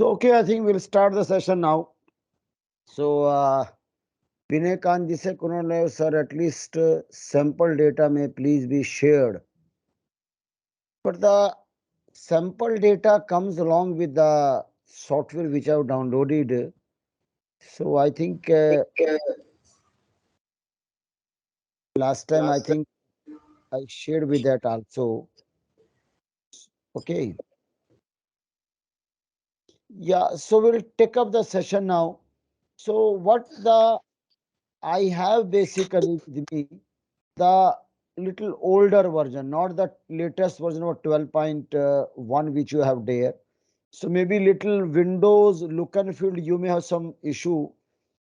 Okay, I think we'll start the session now. So, Vinay Khan ji se Kunal sir, at least sample data may please be shared. But the sample data comes along with the software which I've downloaded. So, I think last time I think I shared with that also. Okay. Yeah, so we'll take up the session now. So, what the I have basically with me the little older version, not the latest version of 12.1 which you have there. So maybe little Windows look and feel you may have some issue.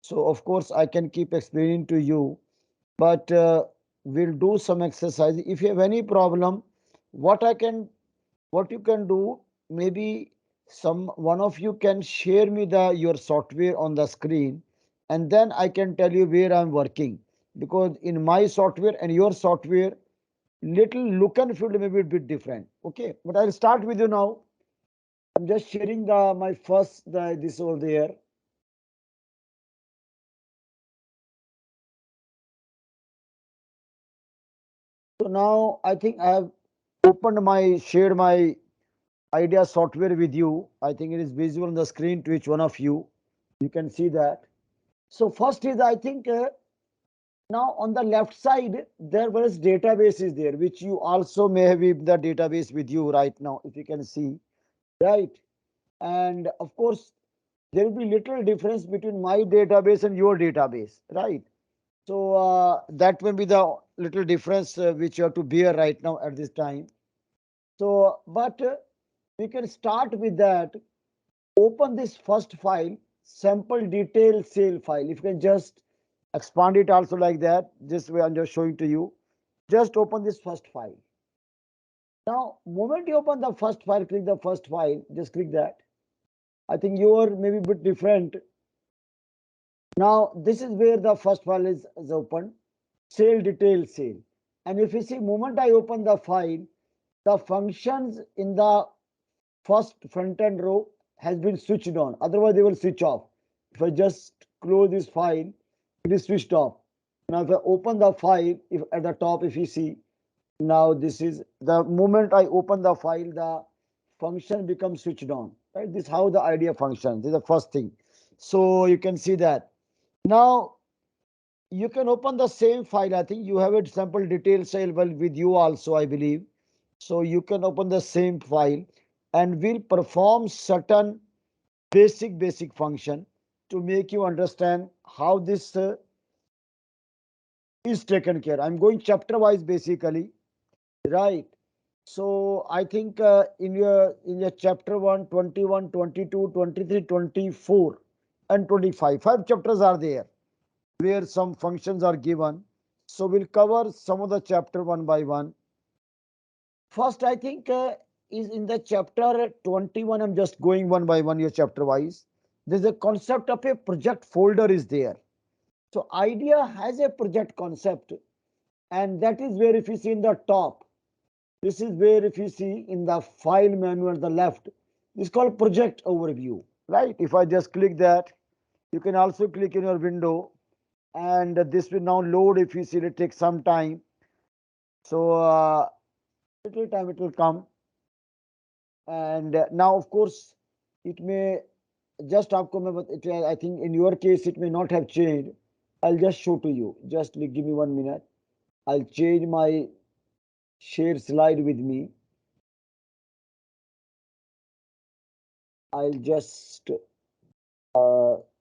So of course I can keep explaining to you, but we'll do some exercise. If you have any problem, what I can, what you can do, maybe some one of you can share me the your software on the screen, and then I can tell you where I'm working, because in my software and your software little look and feel may be a bit different. Okay, but I'll start with you now. I'm just sharing the my first this over there. So now I think I have opened my shared my idea software with you. I think it is visible on the screen to each one of you. You can see that. So first is I think now on the left side there was database is there, which you also may have the database with you right now, if you can see, right? And of course there will be little difference between my database and your database, right? So that will be the little difference which you have to bear right now at this time. So, but we can start with that. Open this first file, sample detail sale file. If you can just expand it also like that, this way I'm just showing to you. Just open this first file. Now, moment you open the first file, click the first file, just click that. I think your maybe a bit different. Now, this is where the first file is open, sale detail sale. And if you see, moment I open the file, the functions in the first front end row has been switched on. Otherwise, they will switch off. If I just close this file, it is switched off. Now, if I open the file, if at the top, if you see, now this is the moment I open the file, the function becomes switched on. Right? This is how the idea functions. This is the first thing. So you can see that. Now you can open the same file. I think you have a sample detail available with you also, I believe. So you can open the same file and we'll perform certain basic function to make you understand how this is taken care. I'm going chapter wise basically, right? So I think in your chapter 1, 21, 22, 23, 24, and 25, 5 chapters are there where some functions are given. So we'll cover some of the chapter one by one. First, I think is in the chapter 21. I'm just going one by one, your chapter wise. There's a concept of a project folder is there. So idea has a project concept, and that is where if you see in the top, this is where if you see in the file menu at the left, this is called project overview, right? If I just click that, you can also click in your window and this will now load. If you see, it takes some time. So little time it will come. And now of course it may just आपको मैं it, I think in your case it may not have changed. I'll just show to you. Just give me 1 minute. I'll change my share slide with me. I'll just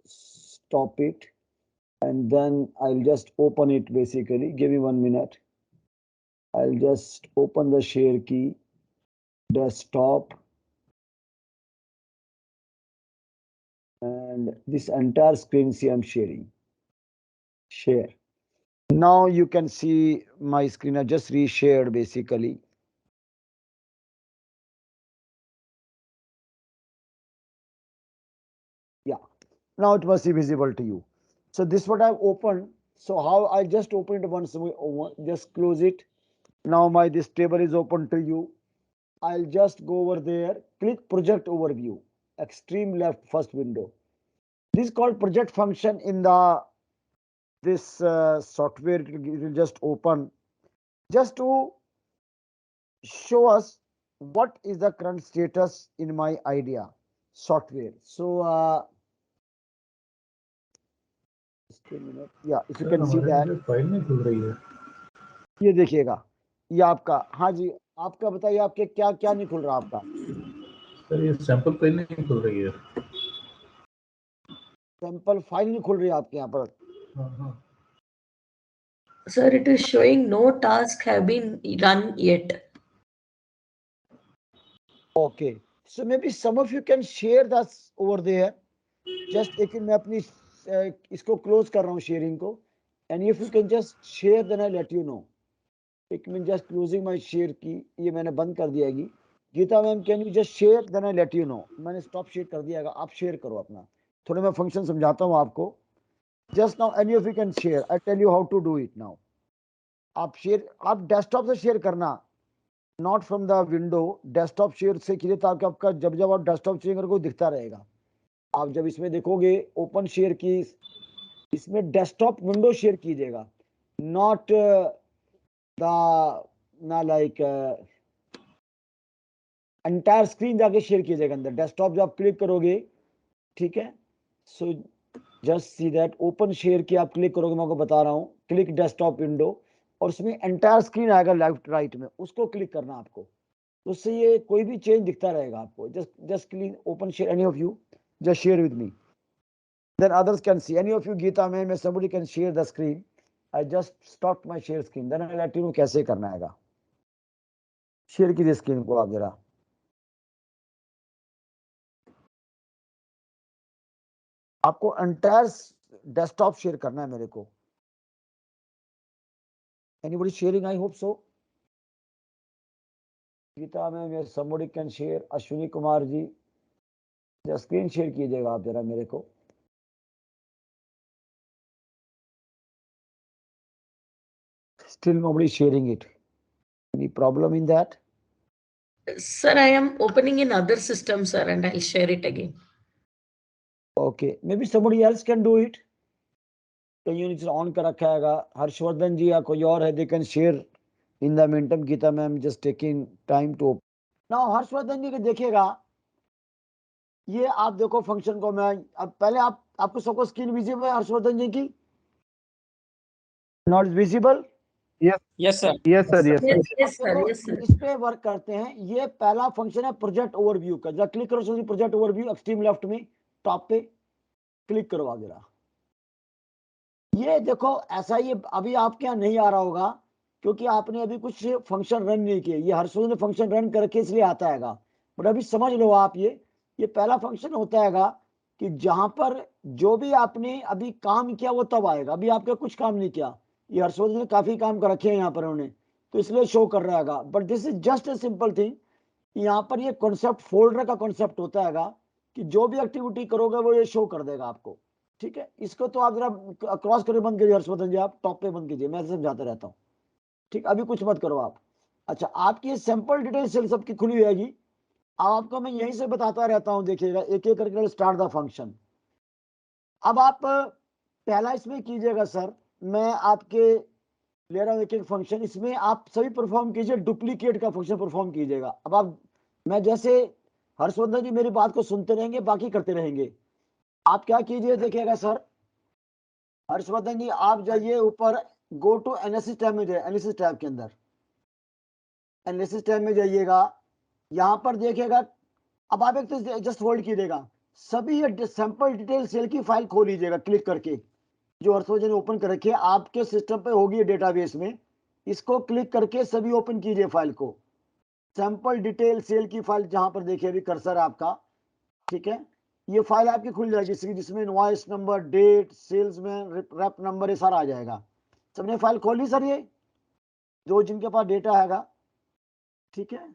stop it and then I'll just open it basically. Give me 1 minute. I'll just open the share key, desktop, and this entire screen see I'm sharing. Share. Now you can see my screen. I just reshared basically. Yeah. Now it must be visible to you. So this what I've opened. So how I just open it once, just close it. Now my this table is open to you. I'll just go over there, click project overview, extreme left first window. This is called project function in the this software. It will just open just to show us what is the current status in my idea software. So just a minute. Yeah, if you can see that. File नहीं खुल रही है। ये देखिएगा, ये आपका, हाँ जी, आपका बताइए, आपके क्या क्या नहीं खुल रहा आपका? सर ये सैंपल फाइल नहीं खुल रही है। सैंपल फाइल नहीं खुल रही है आपके यहाँ पर? हाँ हाँ। Sir, it is showing no task have been run yet. Okay, so maybe some of you can share that over there. Just एक मैं अपनी इसको क्लोज कर रहा हूँ शेयरिंग को, and if you can just share then I let you know. एक minute, just closing my share की, ये मैंने बंद कर दिया है। Geeta ma'am can you just share then I let you know. मैंने स्टॉप शेयर कर दिया है, आप शेयर करो अपना। थोड़ा मैं फंक्शन समझाता हूँ आपको। Just now any of you can share, I tell you how to do it now. आप शेयर, आप डेस्कटॉप से शेयर करना, not from the window. Desktop share से कीजिए ताकि आपका जब जब आप डेस्कटॉप शेयर करोगे दिखता रहेगा। आप जब इसमें देखोगे ओपन शेयर की, इसमें डेस्कटॉप विंडो शेयर कीजिएगा, नॉट द ना लाइक एंटायर स्क्रीन जाके शेयर कीजिएगा अंदर। डेस्कटॉप जो आप क्लिक करोगे, ठीक है, so just see that open share की आप क्लिक करोगे, मैं आपको बता रहा हूँ, क्लिक डेस्कटॉप विंडो, और उसमें एंटायर स्क्रीन आएगा लेफ्ट राइट में, उसको क्लिक करना आपको। तो उससे ये कोई भी चेंज दिखता रहेगा आपको। Just click open share, any of you just share with me, then others can see. Any of you, Geeta ma'am, somebody can share the screen. I just stopped my share screen, then I'll let you know कैसे करना है। Share कीजिए screen को आप जरा। आपको entire desktop share करना है मेरे को। Anybody sharing? I hope so. Geeta ma'am, somebody can share. Ashwini Kumar ji, screen share कीजिएगा आप जरा मेरे को। Still nobody sharing it. Any problem in that? Sir, I am opening in other system, sir, and I'll share it again. Okay, maybe somebody else can do it. तो unit on कर रखा है, हर्षवर्धन जी या कोई और है, they can share in the meantime. Geeta ma'am just taking time to now. Harshvardhan ji के देखिएगा, ये आप देखो फंक्शन को। मैं अब पहले आपको सबको स्क्रीन विजिबल है हर्षवर्धन जी की? Not visible? Yes sir. Yes, sir. Yes, sir. इस पे वर्क करते हैं। ये पहला फंक्शन है प्रोजेक्ट ओवरव्यू का। जरा क्लिक करो प्रोजेक्ट ओवरव्यू, एक्सट्रीम लेफ्ट में टॉप पे क्लिक करो आप जरा। ये देखो ऐसा, ये अभी आपके यहाँ नहीं आ रहा होगा क्योंकि आपने अभी कुछ फंक्शन रन नहीं किए। ये हर्षवर्धन ने फंक्शन रन करके इसलिए आता है, बट अभी समझ लो आप, ये पहला फंक्शन होता है कि जहां पर जो भी आपने अभी काम किया वो तब आएगा। अभी आपका कुछ काम नहीं किया, ये हर्षवर्धन ने काफी काम कर रखे हैं यहाँ पर उन्होंने, तो इसलिए शो कर रहा है। But this is just a simple thing. यहाँ पर ये कॉन्सेप्ट फोल्डर का कॉन्सेप्ट होता है कि जो भी एक्टिविटी करोगे वो ये शो कर देगा आपको। ठीक है, इसको तो आप जरा क्रॉस करके बंद कीजिए हर्षवर्धन जी, आप टॉप पे बंद कीजिए, मैं समझाता रहता हूँ। ठीक, अभी कुछ मत करो आप। अच्छा, आपकी सैंपल डिटेल सेल सबकी खुली रहेगी। आपको मैं यहीं से बताता रहता हूँ, देखिएगा एक एक करके स्टार्ट द फंक्शन। अब आप पहला इसमें कीजिएगा सर, मैं आपके ले रहा हूँ एक एक फंक्शन, इसमें आप सभी परफॉर्म कीजिए, डुप्लीकेट का फंक्शन परफॉर्म कीजिएगा। अब आप, मैं जैसे हर्षवर्धन जी मेरी बात को सुनते रहेंगे, बाकी करते रहेंगे। आप क्या कीजिए देखिएगा सर, हर्षवर्धन जी आप जाइए ऊपर, गो टू एनालिसिस टैब में जाइए, एनालिसिस टैब के अंदर एनालिसिस टैब में जाइएगा, यहां पर देखिएगा। अब आप एक तो जस्ट होल्ड कीजिएगा, सभी ये सैंपल डिटेल सेल की फाइल खोल लीजिएगा क्लिक करके, जो हर्षवर्धन ने ओपन कर रखी है आपके सिस्टम पे होगी डेटाबेस में। इसको क्लिक करके सभी ओपन कीजिए फाइल को, सैंपल डिटेल सेल की फाइल जहां पर देखिए अभी कर्सर आपका। ठीक है, ये फाइल आपकी खुल जाएगी जिसमें invoice number, date, salesman, rep number, ये सारा आ जाएगा। सबने फाइल खोल ली सर, ये जो जिनके पास डेटा हैगा? ठीक है,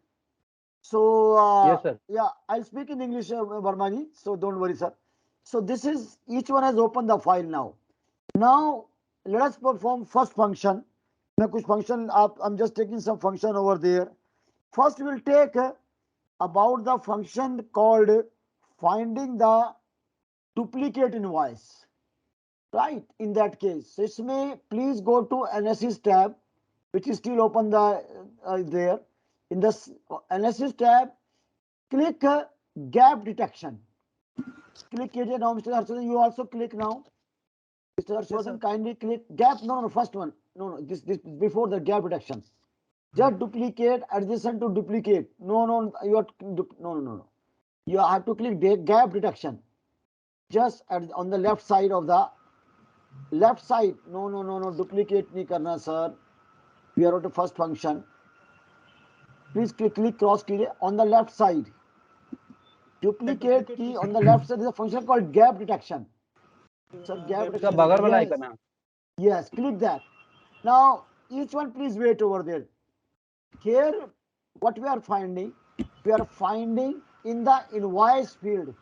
so Yes, sir. yeah, I'll speak in English, Verma ji, so don't worry sir. So this is, each one has opened the file now let us perform first function. मैं कुछ function, I'm just taking some function over there. First we'll take about the function called finding the duplicate invoice, right? In that case, so इसमें please go to analysis tab, which is still open there. In the analysis tab, click gap detection. Click कीजिए now, Mr. Harshvardhan. You also click now. Mr. Harshvardhan, kindly click gap. No, first one. No, this before the gap detection. Just duplicate adjacent to duplicate. No, you are no. You have to click gap detection. Just on the left side of the left side. No. Duplicate nahi karna, sir. We are at the first function. Please click cross कीजिए on the left side. Duplicate key on the left side is a function called gap detection. So gap detection. बगल वाला icon है. Yes, click that. Now each one please wait over there. Here what we are finding in the invoice field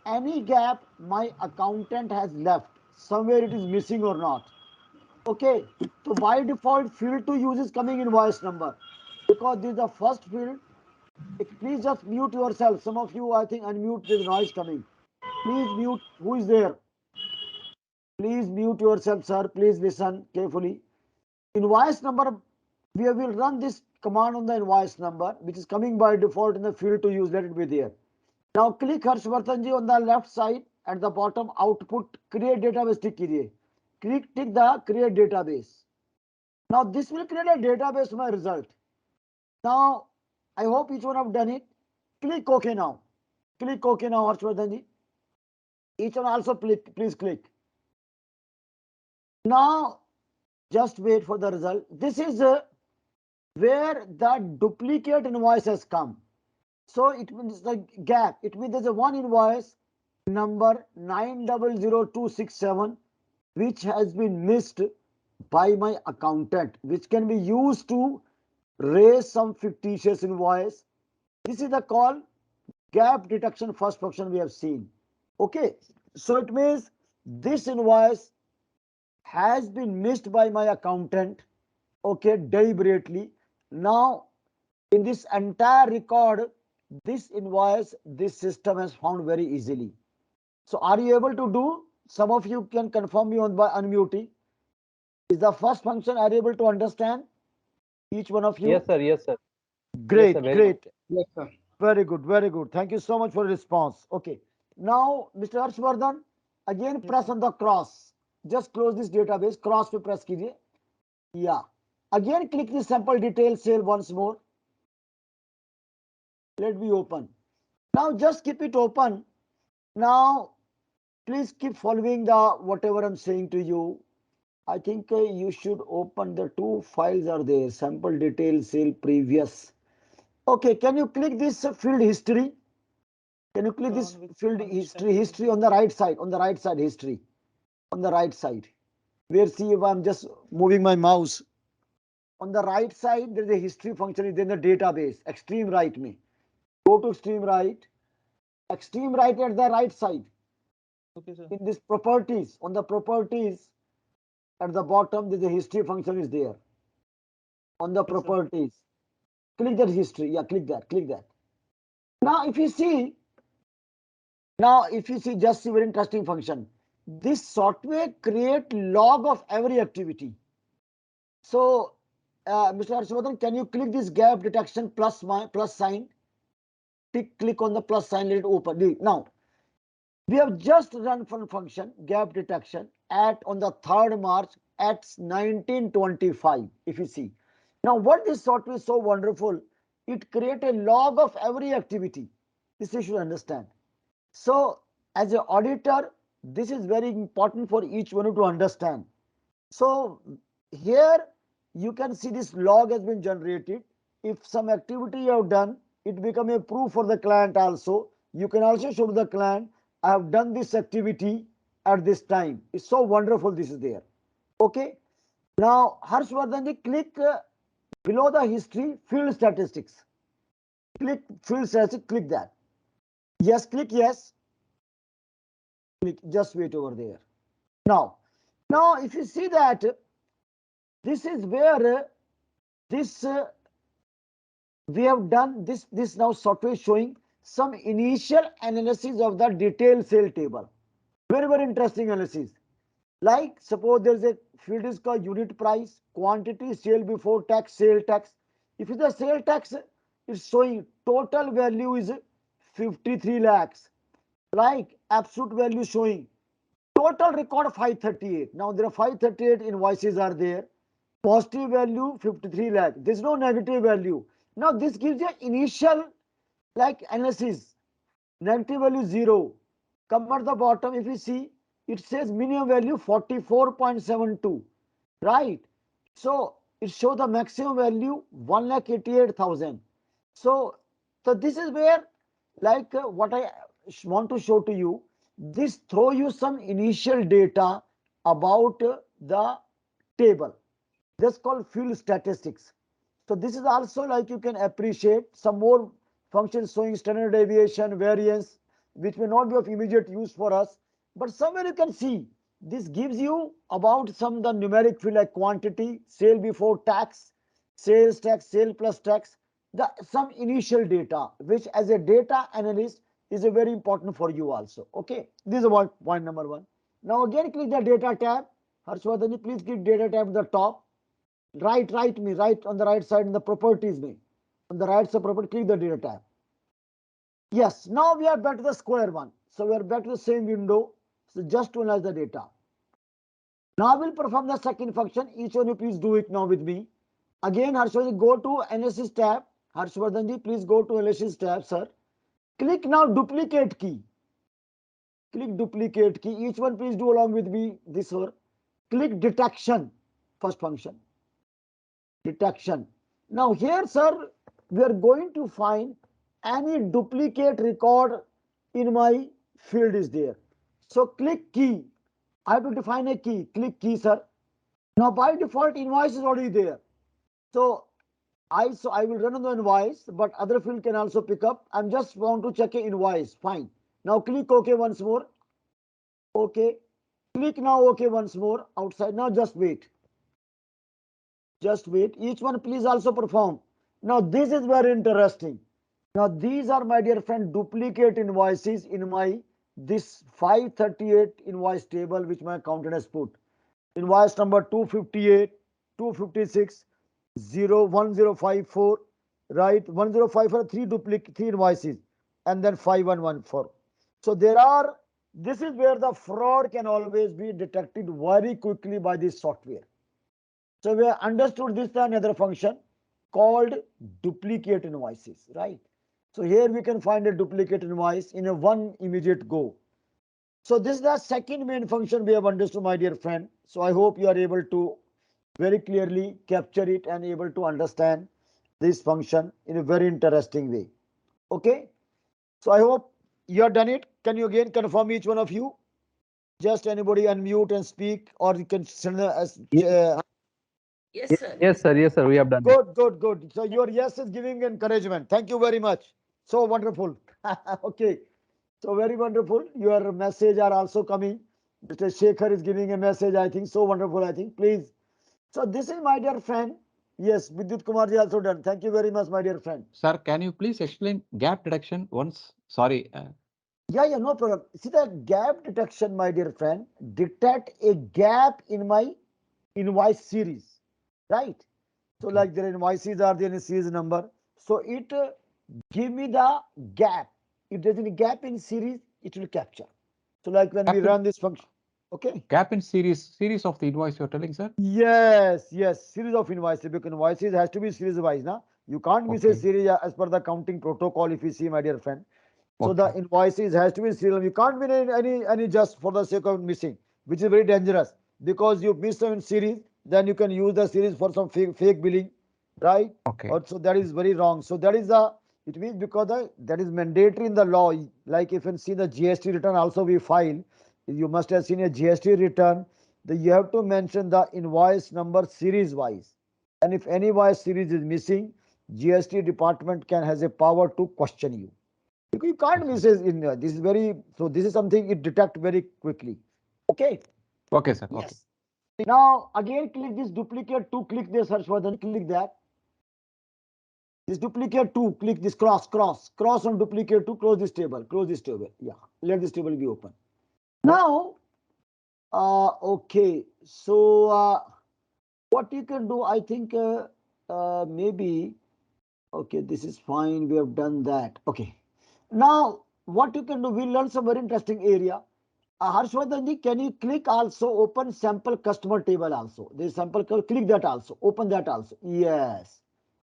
any gap my accountant has left, somewhere it is missing or not. Okay, so by default field to use is coming invoice number, because this is the first field. Please just mute yourself. Some of you I think unmute, there's noise coming. Please mute. Who is there? Please mute yourself, sir. Please listen carefully. Invoice number, we will run this command on the invoice number, which is coming by default in the field to use. Let it be there. Now click Harshvardhan ji on the left side at the bottom output create database tick कीजिए. Tick the create database. Now this will create a database my result. Now I hope each one have done it. Click OK now. Click OK now, Harshvardhan ji. Each one also please click. Now just wait for the result. This is where the duplicate invoice has come. So it means the gap. It means there's a one invoice number 900267 which has been missed by my accountant, which can be used to raise some fictitious invoice. This is the call gap detection first function we have seen. Okay, so it means this invoice has been missed by my accountant, okay, deliberately. Now in this entire record, this invoice this system has found very easily. So are you able to do? Some of you can confirm me on by unmuting. Is the first function, are you able to understand? Each one of you? Yes, sir. Great, Yes, sir, great. Yes, sir. Very good. Thank you so much for the response. Okay. Now, Mr. Harshvardhan, again press on the cross. Just close this database. Cross पे press कीजिए. Yeah. Again click the sample detail cell once more. Let me open. Now just keep it open. Now please keep following the whatever I'm saying to you. I think you should open the two files are there. Sample detail cell previous. Okay, can you click this field history? Can you click this field history on the right side? On the right side history. On the right side. Where see if I'm just moving my mouse. On the right side, there is a history function, is in the database. Extreme right me. Go to extreme right. Extreme right at the right side. Okay, sir. In this properties, on the properties, at the bottom, there's a history function is there. On the properties. Click that history. Yeah, click that. Now, if you see, just see very interesting function. This software create log of every activity. So, Mr. Harshvardhan, can you click this gap detection plus sign? Click on the plus sign, let it open. Now, we have just run one function, gap detection, on the 3rd March at 1925, if you see. Now, what this software is so wonderful, it creates a log of every activity. This you should understand. So, as an auditor, this is very important for each one to understand. So, here you can see this log has been generated. If some activity you have done, it become a proof for the client also. You can also show to the client, I have done this activity at this time. It's so wonderful this is there. Okay. Now, Harshvardhan, click below the history, field statistics. Click field statistics, click that. Yes, click yes. Click, just wait over there. Now if you see that, this is where this we have done this now software showing some initial analysis of the detailed sale table. Very, very interesting analysis. Like suppose there is a field is called unit price, quantity, sale before tax, sale tax. If the sale tax is showing total value is 53 lakhs, like absolute value showing total record 538. Now there are 538 invoices are there. Positive value 53 lakh. There is no negative value. Now this gives you initial like analysis. Negative value 0. Come at the bottom, if you see, it says minimum value 44.72. Right. So it shows the maximum value 1,88,000. So this is where like what I want to show to you. This throw you some initial data about the table. That's called field statistics. So this is also like you can appreciate some more functions showing standard deviation, variance, which may not be of immediate use for us, but somewhere you can see this gives you about some the numeric field like quantity, sale before tax, sales tax, sale plus tax, the some initial data, which as a data analyst is a very important for you also. Okay, this is about point number one. Now again click the data tab. Harshvardhani, please click data tab at the top. Right on the right side in the properties me. On the right side property, click the data tab. Yes, now we are back to the square one. So we are back to the same window. So just to analyze the data. Now we'll perform the second function. Each one of you please do it now with me. Again, Harshvardhan, go to analysis tab. Harshvardhan, please go to analysis tab, sir. Click now duplicate key. Click duplicate key. Each one please do along with me this one. Click detection, first function. Detection. Now here, sir, we are going to find any duplicate record in my field is there. So click key. I have to define a key. Click key, sir. Now by default invoice is already there. So I will run on the invoice, but other field can also pick up. I'm just want to check a invoice. Fine. Now click OK once more. OK. Click now OK once more outside. Now just wait. Just wait. Each one please also perform. Now this is very interesting. Now these are, my dear friend, duplicate invoices in my this 538 invoice table which my accountant has put. Invoice number 258, 256, 1054, right? 1054, three invoices, and then 5114. So this is where the fraud can always be detected very quickly by this software. So we have understood this another function called duplicate invoices, right? So here we can find a duplicate invoice in a one immediate go. So this is the second main function we have understood, my dear friend. So I hope you are able to very clearly capture it and able to understand this function in a very interesting way. Okay. So I hope you have done it. Can you again confirm each one of you? Just anybody unmute and speak, or you can send as Yes, sir. Yes, sir. Yes, sir. We have done it. Good. So your yes is giving encouragement. Thank you very much. So wonderful. Okay. So very wonderful. Your message are also coming. Mr. Shekhar is giving a message. I think so wonderful. I think please. So this is my dear friend. Yes, Vidit Kumar ji also done. Thank you very much, my dear friend. Sir, can you please explain gap detection once? Sorry. Yeah, no problem. See that gap detection, my dear friend, detect a gap in my invoice series, right? So Okay. like their invoices are there in a series number. So it give me the gap. If there's any gap in series, it will capture. So like when we run this function, okay? Gap in series of the invoice you're telling, sir? Yes, series of invoices, because invoices has to be series wise, na? You can't miss a Okay. series as per the accounting protocol, if you see, my dear friend. So the Okay. invoices has to be serial. You can't be any just for the sake of missing, which is very dangerous, because you miss them in series, then you can use the series for some fake billing, right? Okay. Or so that is very wrong. So that is it means because that is mandatory in the law. Like if you see the GST return also we file, you must have seen a GST return. You have to mention the invoice number series wise, and if any invoice series is missing, GST department has a power to question you. Because you can't miss it in this is very, so this is something it detect very quickly. Okay. Okay, sir. Okay. Yes. Now again click this duplicate to click this search for, then click that. This duplicate 2, click this cross on duplicate 2, close this table, yeah, let this table be open. Now, okay, so what you can do, I think maybe, okay, this is fine, we have done that. Okay, now what you can do, we learn some very interesting area. Harshvardhanji, can you click also open sample customer table also? This sample, click that also, open that also. Yes,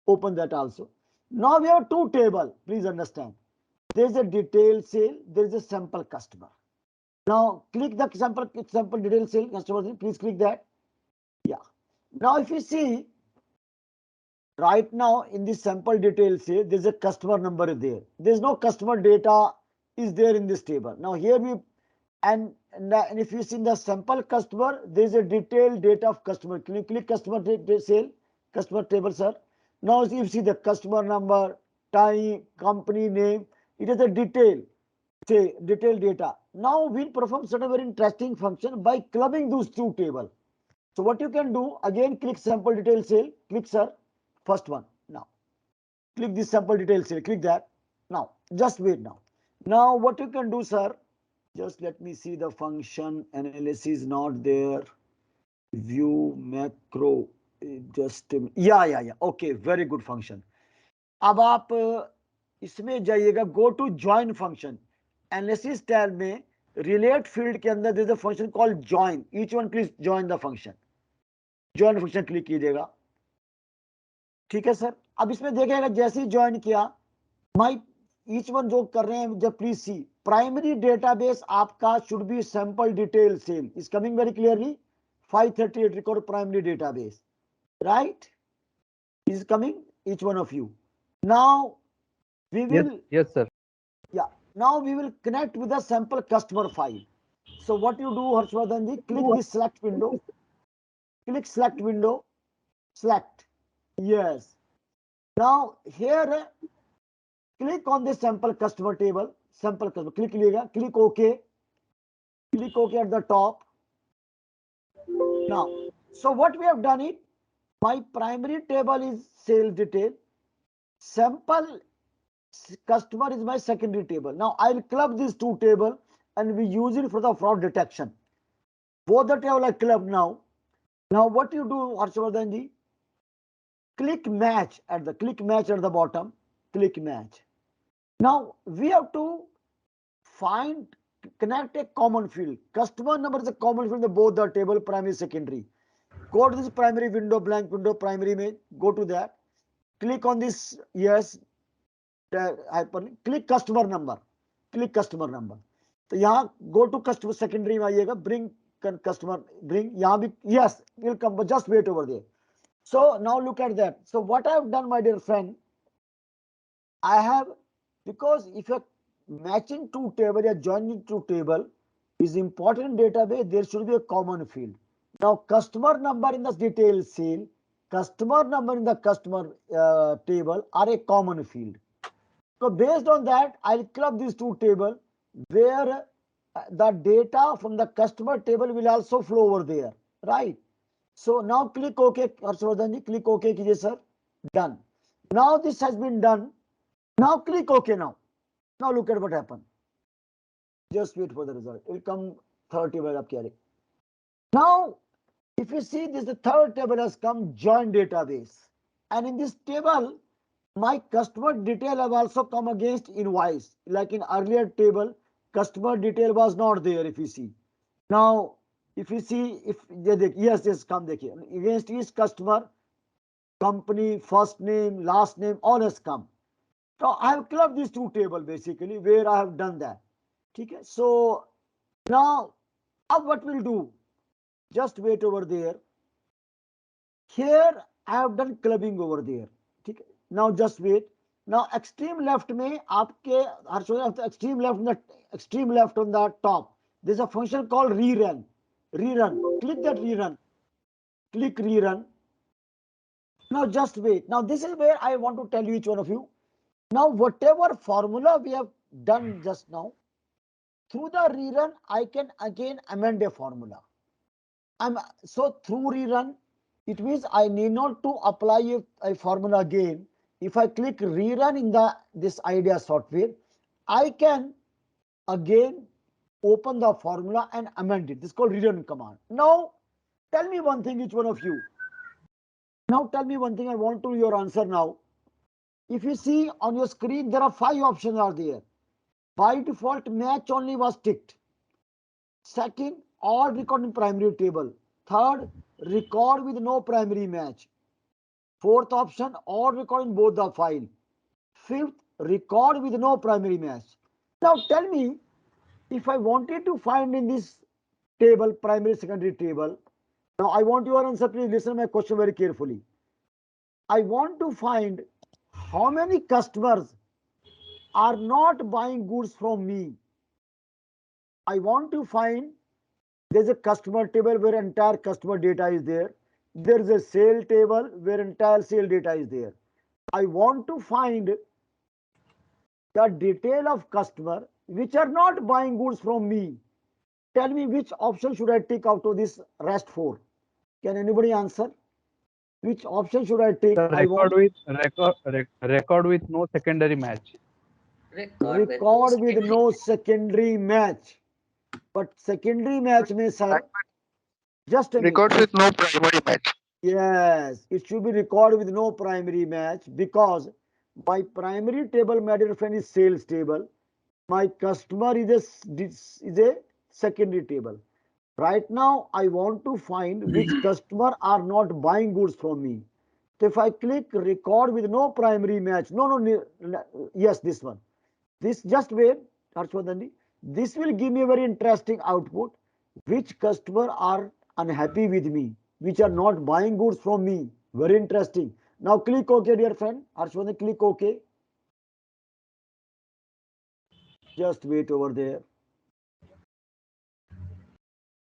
open that also. Now we have two table, please understand. There is a detail sale, there is a sample customer. Now click the sample detail sale customer, please click that. Yeah. Now if you see, right now in this sample detail sale, there is a customer number there. There is no customer data is there in this table. Now here we, and if you see in the sample customer, there is a detailed data of customer. Can you click customer sale, customer table, sir? Now if you see the customer number, time, company name, it is a detail, say detailed data. Now we'll perform certain very interesting function by clubbing those two tables. So what you can do, again click sample detail sale, click sir, first one. Now click this sample detail sale, click that. Now just wait now. Now what you can do, sir, just let me see the function analysis not there. View macro, just yeah, okay, very good function. अब आप इसमें जाइएगा, go to join function, analysis tab में relate field के अंदर there is a function called join, each one please join the function, join function click कीजिएगा, ठीक है सर। अब इसमें देखिएगा जैसे ही ज्वाइन किया, माई ईच वन जो कर रहे हैं, जब प्लीज सी प्राइमरी डेटाबेस आपका should be sample detail sale is coming very clearly, 538 record primary database, right, is coming each one of you. Now we will, Yes, sir. yeah, now we will connect with the sample customer file. So what you do, Harshvardhanji, click this select window, click select window, select, yes. Now here click on the sample customer table, sample customer, click OK, click OK at the top. Now, so what we have done it, my primary table is sales detail, sample customer is my secondary table. Now I'll club these two tables and we use it for the fraud detection. Both the table are clubbed now. Now what you do, Harshvardhanji, click match at the bottom, click match. Now we have to find, connect a common field. Customer number is a common field in both the table, primary, secondary. Go to this primary window, blank window, primary image, go to that, click on this, yes, click customer number, तो यहाँ go to customer secondary में आइएगा, bring customer, bring, यहाँ भी, yes, will come, but just wait over there. So now look at that. So what I have done, my dear friend, I have, because if you're matching two table or joining two table is important in database, there should be a common field. Now customer number in the detail sale, customer number in the customer table are a common field. So based on that, I'll club these two tables where the data from the customer table will also flow over there, right? So now click OK, Harshvardhanji, click OK, kijiye sir, done. Now this has been done. Now click OK now. Now look at what happened. Just wait for the result. It will come third table up here. Now, if you see this, the third table has come, join database. And in this table, my customer detail have also come against invoice. Like in earlier table, customer detail was not there, if you see. Now, if you see, if yes, come against each customer, company, first name, last name, all has come. So I have clubbed these two tables basically where I have done that. Okay, so now what we'll do, just wait over there. Here I have done clubbing over there. Okay, now just wait. Now extreme left में आपके extreme left on the top, there's a function called rerun. Click that rerun. Click rerun. Now just wait. Now this is where I want to tell you, each one of you. Now whatever formula we have done just now, through the rerun I can again amend a formula. So through rerun, it means I need not to apply a formula again. if I click rerun in this idea software, I can again open the formula and amend it. This is called rerun command. Now tell me one thing, each one of you. Now tell me one thing, I want to know your answer now. If you see on your screen, there are 5 options are there. By default, match only was ticked. Second, all record in primary table. Third, record with no primary match. Fourth option, all record in both the file. Fifth, record with no primary match. Now tell me, if I wanted to find in this table, primary secondary table, now I want your answer, please listen to my question very carefully. I want to find how many customers are not buying goods from me. I want to find, there's a customer table where entire customer data is there. There's a sale table where entire sale data is there. I want to find the detail of customer which are not buying goods from me. Tell me which option should I tick out of this rest 4? Can anybody answer? Which option should I take? The record with no secondary match. Record with no secondary match. But secondary match means, sir, just a minute. Records with no primary match. Yes, it should be record with no primary match, because my primary table, my dear friend, is sales table. My customer is a secondary table. Right now, I want to find which customer are not buying goods from me. So if I click record with no primary match, yes, this one. This, just wait, Harshvardhani. This will give me a very interesting output. Which customer are unhappy with me, which are not buying goods from me. Very interesting. Now click OK, dear friend. Harshvardhani, click OK. Just wait over there.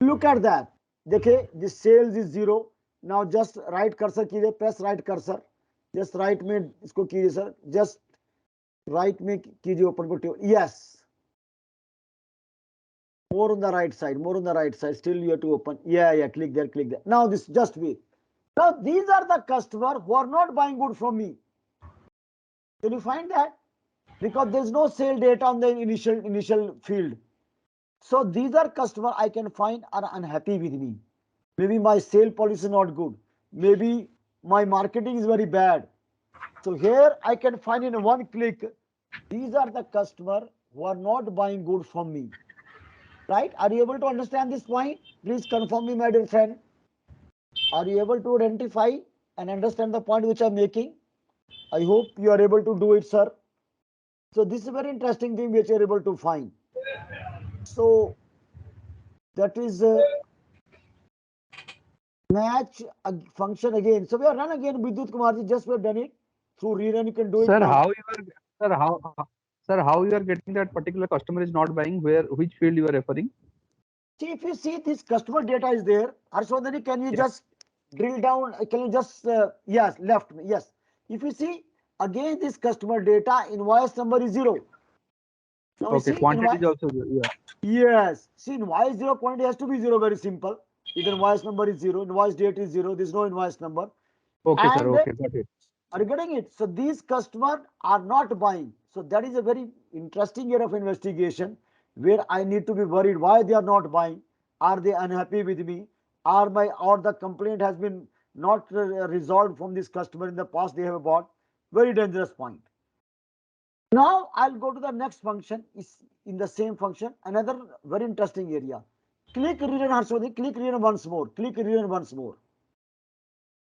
Look at that. देखिए, this sales is 0. Now just right cursor कीजिए, press right cursor. Just right में इसको कीजिए sir. Just right में कीजिए open को table. Yes. More on the right side. More on the right side. Still you have to open. Yeah. Click there. Click there. Now this, just wait. Now these are the customers who are not buying good from me. Can you find that? Because there is no sale data on the initial field. So these are customers I can find are unhappy with me. Maybe my sale policy is not good. Maybe my marketing is very bad. So here I can find in one click, these are the customers who are not buying good from me. Right? Are you able to understand this point? Please confirm me, my dear friend. Are you able to identify and understand the point which I am making? I hope you are able to do it, sir. So this is a very interesting thing which you are able to find. So that is match function again. So we are run again, Vidyut Kumarji. Just we have done it through rerun. You can do it now. How you are getting that particular customer is not buying? Which field you are referring? See, if you see this customer data is there, Harshvardhani, can you just drill down? Can you just yes, left? Yes. If you see again, this customer data invoice number is 0. Now Okay, see, quantity is also 0. Yeah. Yes. See, invoice 0, quantity has to be 0. Very simple. If invoice number is 0, invoice date is 0, there is no invoice number. Okay, and sir. Okay, got it. Are you getting it? So these customers are not buying. So that is a very interesting area of investigation where I need to be worried why they are not buying. Are they unhappy with me? Or the complaint has been not resolved from this customer in the past they have bought. Very dangerous point. Now I'll go to the next function. Is in the same function. Another very interesting area. Click rerun, Harshvardhani. Click rerun once more. Click rerun once more.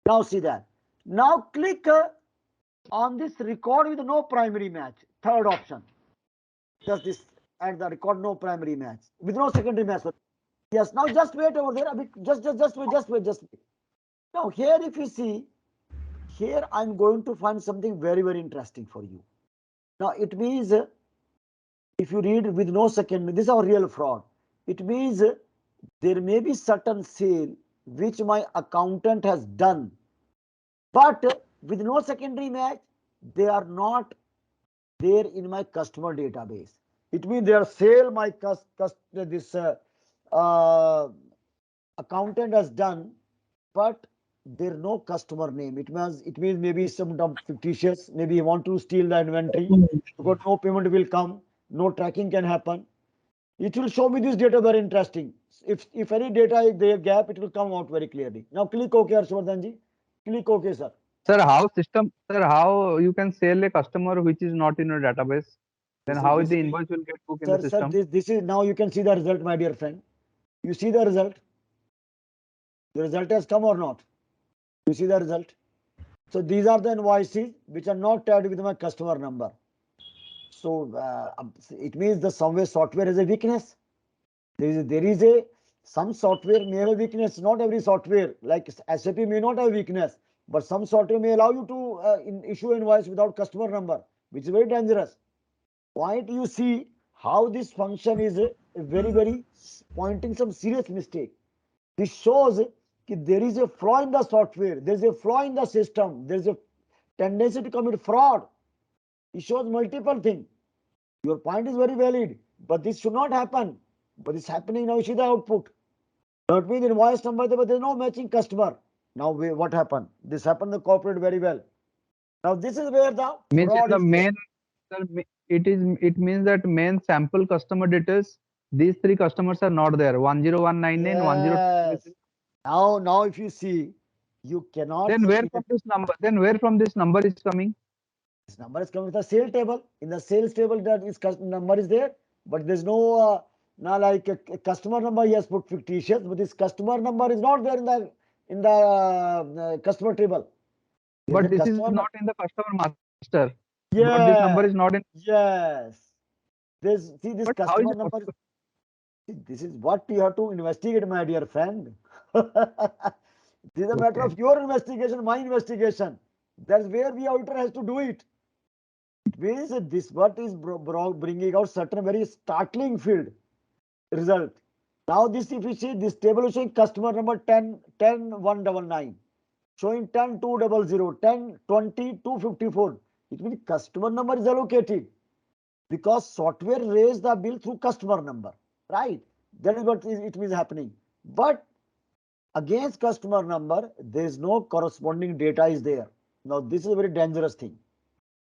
Now see that. Now click on this record with no primary match. Third option. Just this at the record no primary match with no secondary match. Yes. Now just wait over there. Just wait. Now here, if you see, here I'm going to find something very, very interesting for you. Now it means if you read with no secondary, this is our real fraud. It means there may be certain sale which my accountant has done, but with no secondary match, they are not there in my customer database. It means their sale my this accountant has done, but there no customer name. It means maybe some fictitious. Maybe you want to steal the inventory. Because no payment will come, no tracking can happen. It will show me this data very interesting. If any data is there gap, it will come out very clearly. Now click OK, Harshvardhan ji. Click OK, sir. Sir, how you can sell a customer which is not in your database? Then This is how the basically, invoice will get booked in the sir, system? this is now you can see the result, my dear friend. You see the result? The result has come or not? You see the result? So these are the invoices which are not tagged with my customer number. So it means the somewhere software has a weakness. There is a some software may have a weakness. Not every software like SAP may not have weakness, but some software may allow you to issue invoice without customer number, which is very dangerous. Point you see how this function is a very pointing some serious mistake. This shows that there is a flaw in the software, there is a flaw in the system, there is a tendency to commit fraud. It shows multiple things. Your point is very valid, but this should not happen. But it's happening now. You see the output. That means invoice number, but there is no matching customer. Now what happened? This happened in the corporate very well. Now this is where the Means in fraud the is there. main, sir, it means that main sample customer details, these three customers are not there. 10199, 102. Yes. Now if you see, you cannot Then see where from this number? Then where from this number is coming? this number is coming with the sales table. In the sales table, that is number is there, but there's no now like a customer number. He has put fictitious, but this customer number is not there in the customer table. There's a But this is customer. not in the customer master. But this number is Yeah. not in. Yes. This see this But how is customer it number. possible? See, this is what you have to investigate, my dear friend. This is a matter Okay. of your investigation, my investigation. That's where the auditor has to do it. It means that this what is bringing out certain very startling field result. Now this if you see this table is showing customer number 10 199, showing 10 200, 10 20 254. It means customer number is allocated because software raised the bill through customer number, right? That is what it means happening. But against customer number, there is no corresponding data is there. Now this is a very dangerous thing.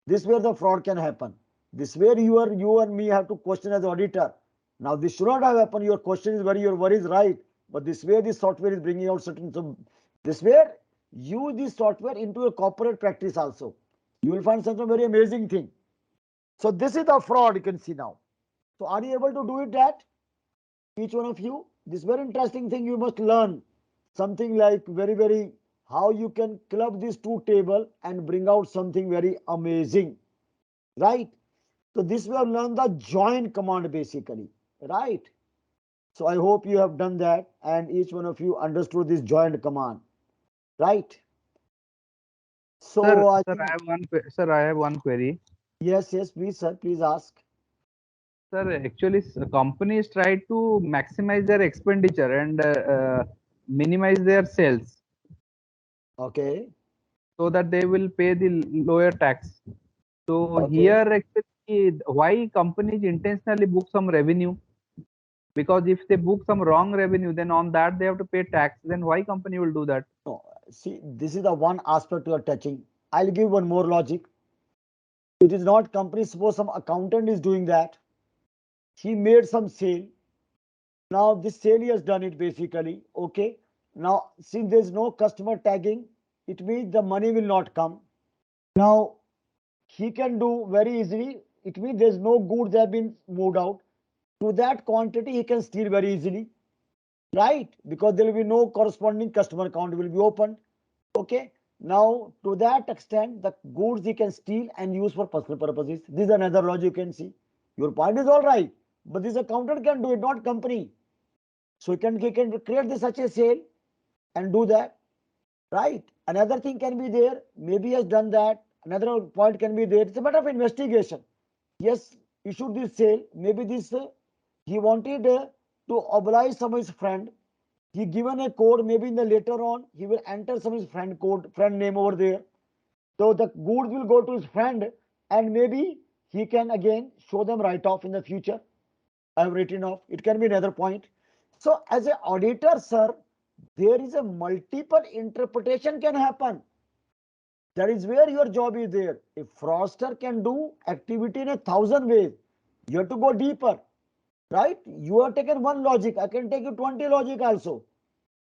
This where the fraud can happen. This where you and me have to question as auditor. Now this should not have happened. Your question is where your worry is right, but this way this software is bringing out certain. So this where use this software into a corporate practice also. You will find something very amazing thing. So this is the fraud you can see now. So are you able to do it that? Each one of you? This very interesting thing you must learn. Something like very how you can club these two table and bring out something very amazing. Right? So this we have learned the join command basically. Right? So I hope you have done that and each one of you understood this join command. Right? Sir, So I sir, think I have one query. yes, please, sir, please ask. Sir, actually, companies try to maximize their expenditure and minimize their sales Okay. so that they will pay the lower tax. So Okay. here actually, why companies intentionally book some revenue? Because if they book some wrong revenue, then on that they have to pay tax. Then why company will do that? No, see, this is the one aspect you are touching. I'll give one more logic. It is not company. Suppose some accountant is doing that. He made some sale. Now this sale he has done it basically. Okay. Now since there is no customer tagging, it means the money will not come. Now he can do very easily. It means there is no goods have been moved out. To that quantity he can steal very easily. Right? Because there will be no corresponding customer account will be opened. Okay. Now to that extent, the goods he can steal and use for personal purposes. This is another logic you can see. Your point is all right, but this accountant can do it, not company. So he can create this such a sale and do that. Right. Another thing can be there. Maybe he has done that. Another point can be there. It's a matter of investigation. Yes, issued this sale. Maybe this he wanted to oblige some of his friend. He given a code. Maybe in the later on he will enter some of his friend code, friend name over there. So the goods will go to his friend, and maybe he can again show them write off in the future. I have written off. It can be another point. So as an auditor, sir, there is a multiple interpretation can happen. That is where your job is there. A fraudster can do activity in 1,000 ways. You have to go deeper, right? You have taken one logic. I can take you 20 logic also.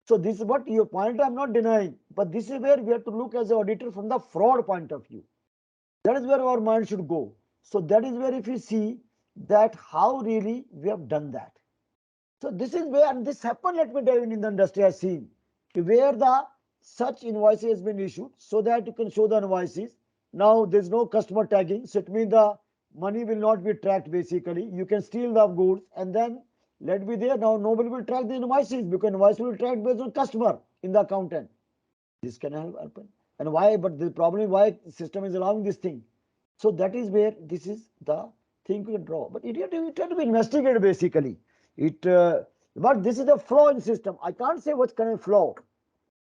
So this is what your point I'm not denying, but this is where we have to look as an auditor from the fraud point of view. That is where our mind should go. So that is where if you see that how really we have done that. So this is where, and this happened, let me tell you, in the industry I've seen, where the such invoice has been issued so that you can show the invoices. Now there's no customer tagging, so it means the money will not be tracked basically. You can steal the goods and then let be there. Now nobody will track the invoices because invoice will track based on customer in the accountant. This can happen. And why? But the problem is why system is allowing this thing. So that is where this is the thing we can draw. But it had to be investigated basically. But this is a flaw in system. I can't say what kind of flaw,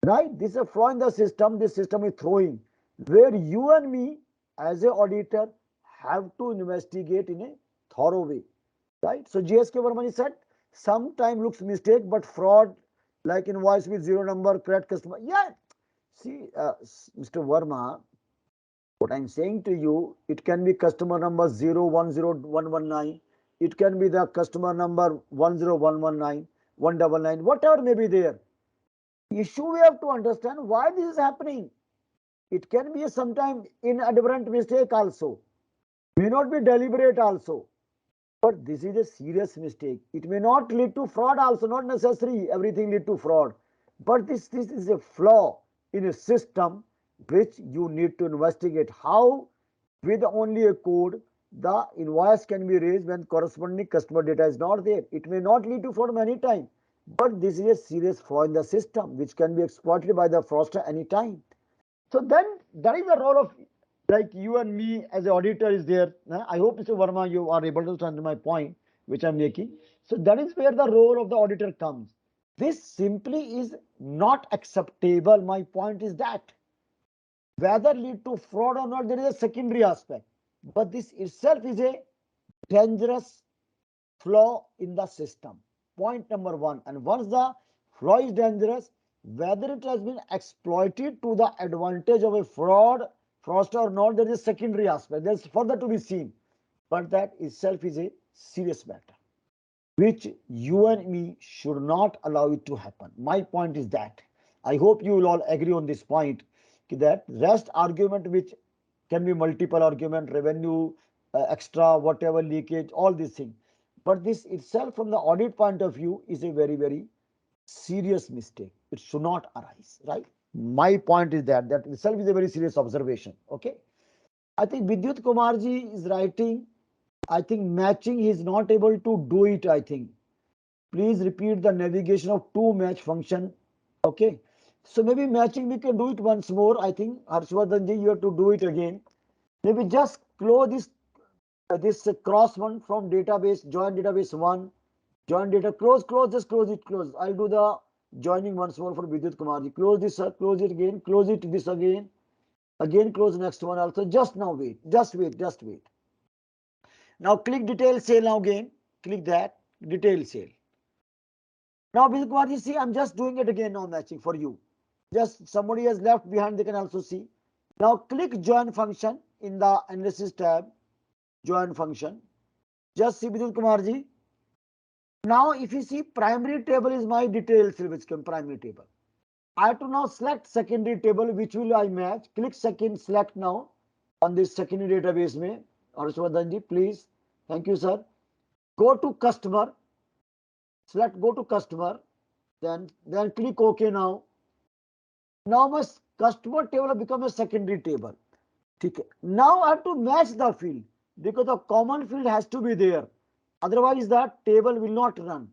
right? This is a flaw in the system. This system is throwing where you and me as a auditor have to investigate in a thorough way, right? So GSK Vermani said sometime looks mistake, but fraud like invoice with zero number, correct customer. Yeah, see, Mr. Verma, what I'm saying to you, it can be customer number 010119. It can be the customer number 10119, 199, whatever may be there. Issue we have to understand why this is happening. It can be a sometime inadvertent mistake also. May not be deliberate also. But this is a serious mistake. It may not lead to fraud also, not necessary everything lead to fraud. But this is a flaw in a system which you need to investigate. How with only a code the invoice can be raised when corresponding customer data is not there. It may not lead to fraud many times, but this is a serious flaw in the system which can be exploited by the fraudster anytime. So then that is the role of like you and me as an auditor is there. I hope Mr. Verma you are able to understand my point which I'm making. So that is where the role of the auditor comes. This simply is not acceptable. My point is that whether lead to fraud or not, there is a secondary aspect. But this itself is a dangerous flaw in the system. Point number one. And once the flaw is dangerous, whether it has been exploited to the advantage of a fraudster or not, there is a secondary aspect. There's further to be seen. But that itself is a serious matter, which you and me should not allow it to happen. My point is that. I hope you will all agree on this point, that rest argument which can be multiple argument, revenue, extra, whatever leakage, all these things. But this itself from the audit point of view is a very, very serious mistake. It should not arise, right? My point is that itself is a very serious observation. Okay. I think Vidyut Kumarji is writing, I think matching he is not able to do it, I think. Please repeat the navigation of to match function. Okay. So maybe matching we can do it once more. I think Harshvardhanji, you have to do it again. Maybe just close this cross one from database, join database one, join data, close, just close it, close. I'll do the joining once more for Vidyut Kumarji. Close this, close it again, close it this again close next one also. Just now wait, just wait. Now click detail sale now again, click that detail sale. Now Vidyut Kumarji, see, I'm just doing it again now matching for you. Just somebody has left behind, they can also see. Now click join function in the analysis tab, join function. Just see Vidyut Kumarji. Now if you see primary table is my details which come primary table. I have to now select secondary table which will I match. Click second select now on this secondary database mein. Harshvardhanji, please. Thank you, sir. Go to customer. Select go to customer. Then click OK now. Now my customer table become a secondary table. Okay. Now I have to match the field because the common field has to be there. Otherwise the table will not run.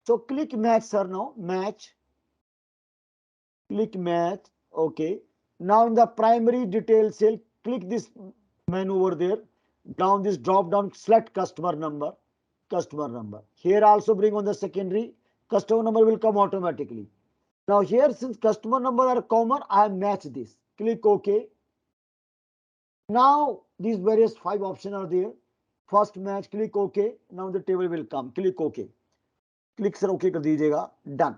So click match, sir, now match. Click match. Okay. Now in the primary detail cell, click this menu over there. Down this drop down, select customer number. Here also bring on the secondary. Customer number will come automatically. Now here since customer number are common, I match this. Click OK. Now these various 5 options are there. First match, click OK. Now the table will come. Click OK. Click sir OK कर दीजिएगा. Done.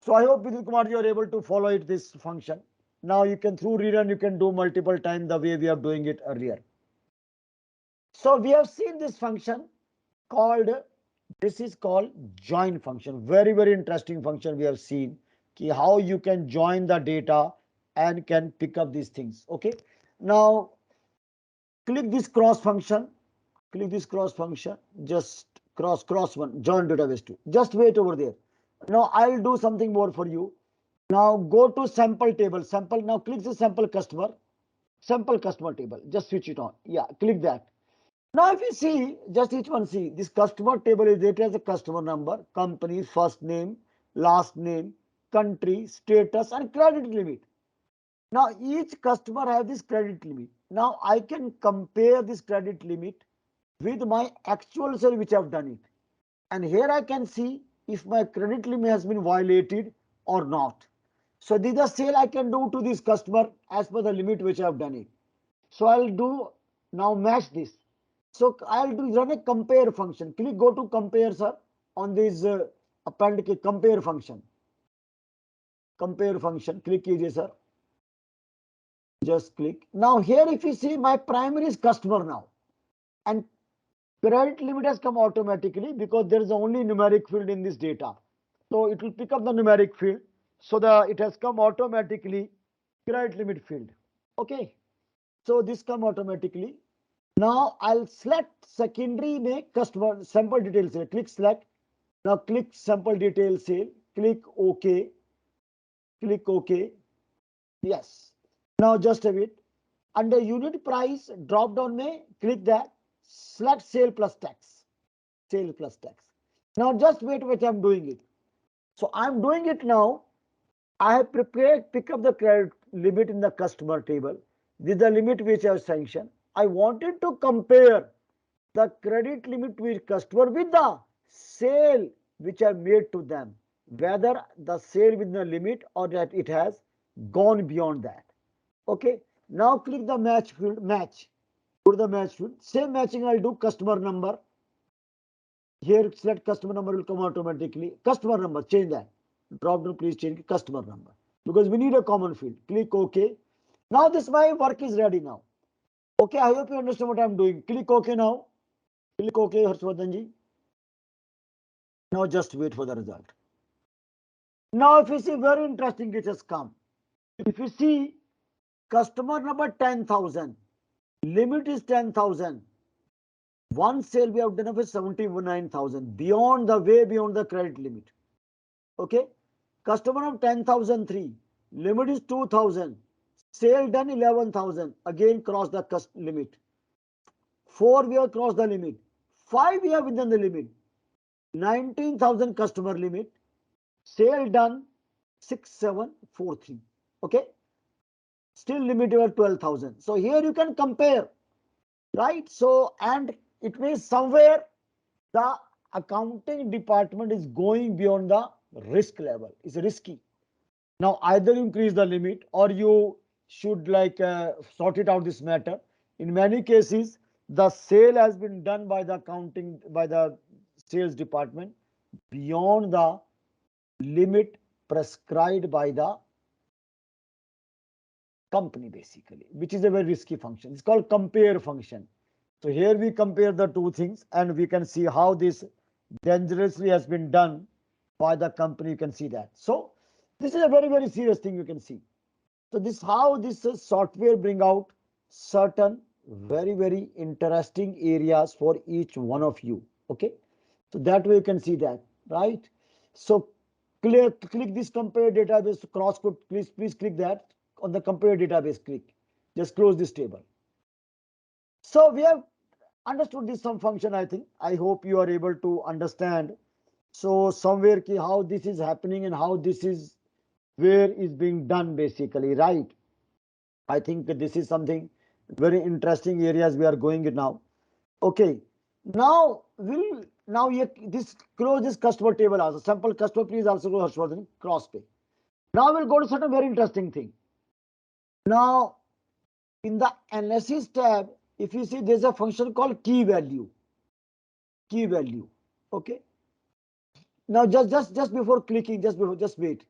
So I hope Kumar, you are able to follow it, this function. Now you can through rerun, you can do multiple times the way we are doing it earlier. So we have seen this function called, this is called join function. Very, very interesting function we have seen how you can join the data and can pick up these things. Okay. Now click this cross function, click this cross function, just cross one, join database to. Just wait over there. Now I'll do something more for you. Now go to sample table, sample. Now click the sample customer table. Just switch it on. Yeah, click that. Now if you see, just each one see, this customer table is it as a customer number, company, first name, last name, country, status, and credit limit. Now each customer have this credit limit. Now I can compare this credit limit with my actual sale which I have done it. And here I can see if my credit limit has been violated or not. So this is the sale I can do to this customer as per the limit which I have done it. So I'll do now match this. So I'll do run a compare function. Click go to compare, sir, on this append compare function. Compare function. Click कीजिए sir. Just click. Now here if you see my primary is customer now, and credit limit has come automatically because there is only numeric field in this data. So it will pick up the numeric field. So it has come automatically credit limit field. Okay. So this come automatically. Now I'll select secondary में customer sample detail sale. Click select. Now click sample detail sale. Click OK. Click OK. Yes. Now just a bit. Under unit price drop down में click that. Select sale plus tax. Sale plus tax. Now just wait which I'm doing it. So I'm doing it now. I have prepared pick up the credit limit in the customer table. This is the limit which I have sanctioned. I wanted to compare the credit limit with customer with the sale which I made to them, whether the sale within the limit or that it has gone beyond that. Okay. Now click the match field, match. Go to the match field. Same matching I'll do customer number. Here select customer number will come automatically. Customer number, change that. Drop down, please change customer number because we need a common field. Click OK. Now this my work is ready now. Okay, I hope you understand what I'm doing. Click OK now. Click OK, Harshvardhan ji. Now just wait for the result. Now if you see, very interesting it has come. If you see customer number 10,000, limit is 10,000. One sale we have done of 79,000, beyond the way beyond the credit limit. Okay. Customer of 10,003, limit is 2,000. Sale done 11,000, again cross the limit. 4 we have crossed the limit. 5 we have within the limit. 19,000 customer limit. Sale done 6743. Okay. Still limit over 12,000. So here you can compare, right? So and it means somewhere the accounting department is going beyond the risk level. It's risky. Now either you increase the limit or you should sort it out this matter. In many cases, the sale has been done by the accounting, by the sales department beyond the limit prescribed by the company basically, which is a very risky function. It's called compare function. So here we compare the two things and we can see how this dangerously has been done by the company. You can see that. So this is a very, very serious thing you can see. So this how this software bring out certain very, very interesting areas for each one of you. Okay. So that way you can see that, right? So click this compare database cross code. Please click that on the compare database. Click. Just close this table. So we have understood this some function. I think I hope you are able to understand. So somewhere how this is happening and how this is where is being done basically, right? I think this is something very interesting areas we are going in now. Okay. Now this close this customer table also. Sample customer, please also go Harshvardhan, cross pay. Now we'll go to certain very interesting thing. Now in the analysis tab, if you see there's a function called key value. Key value. Okay. Now just before clicking, just wait.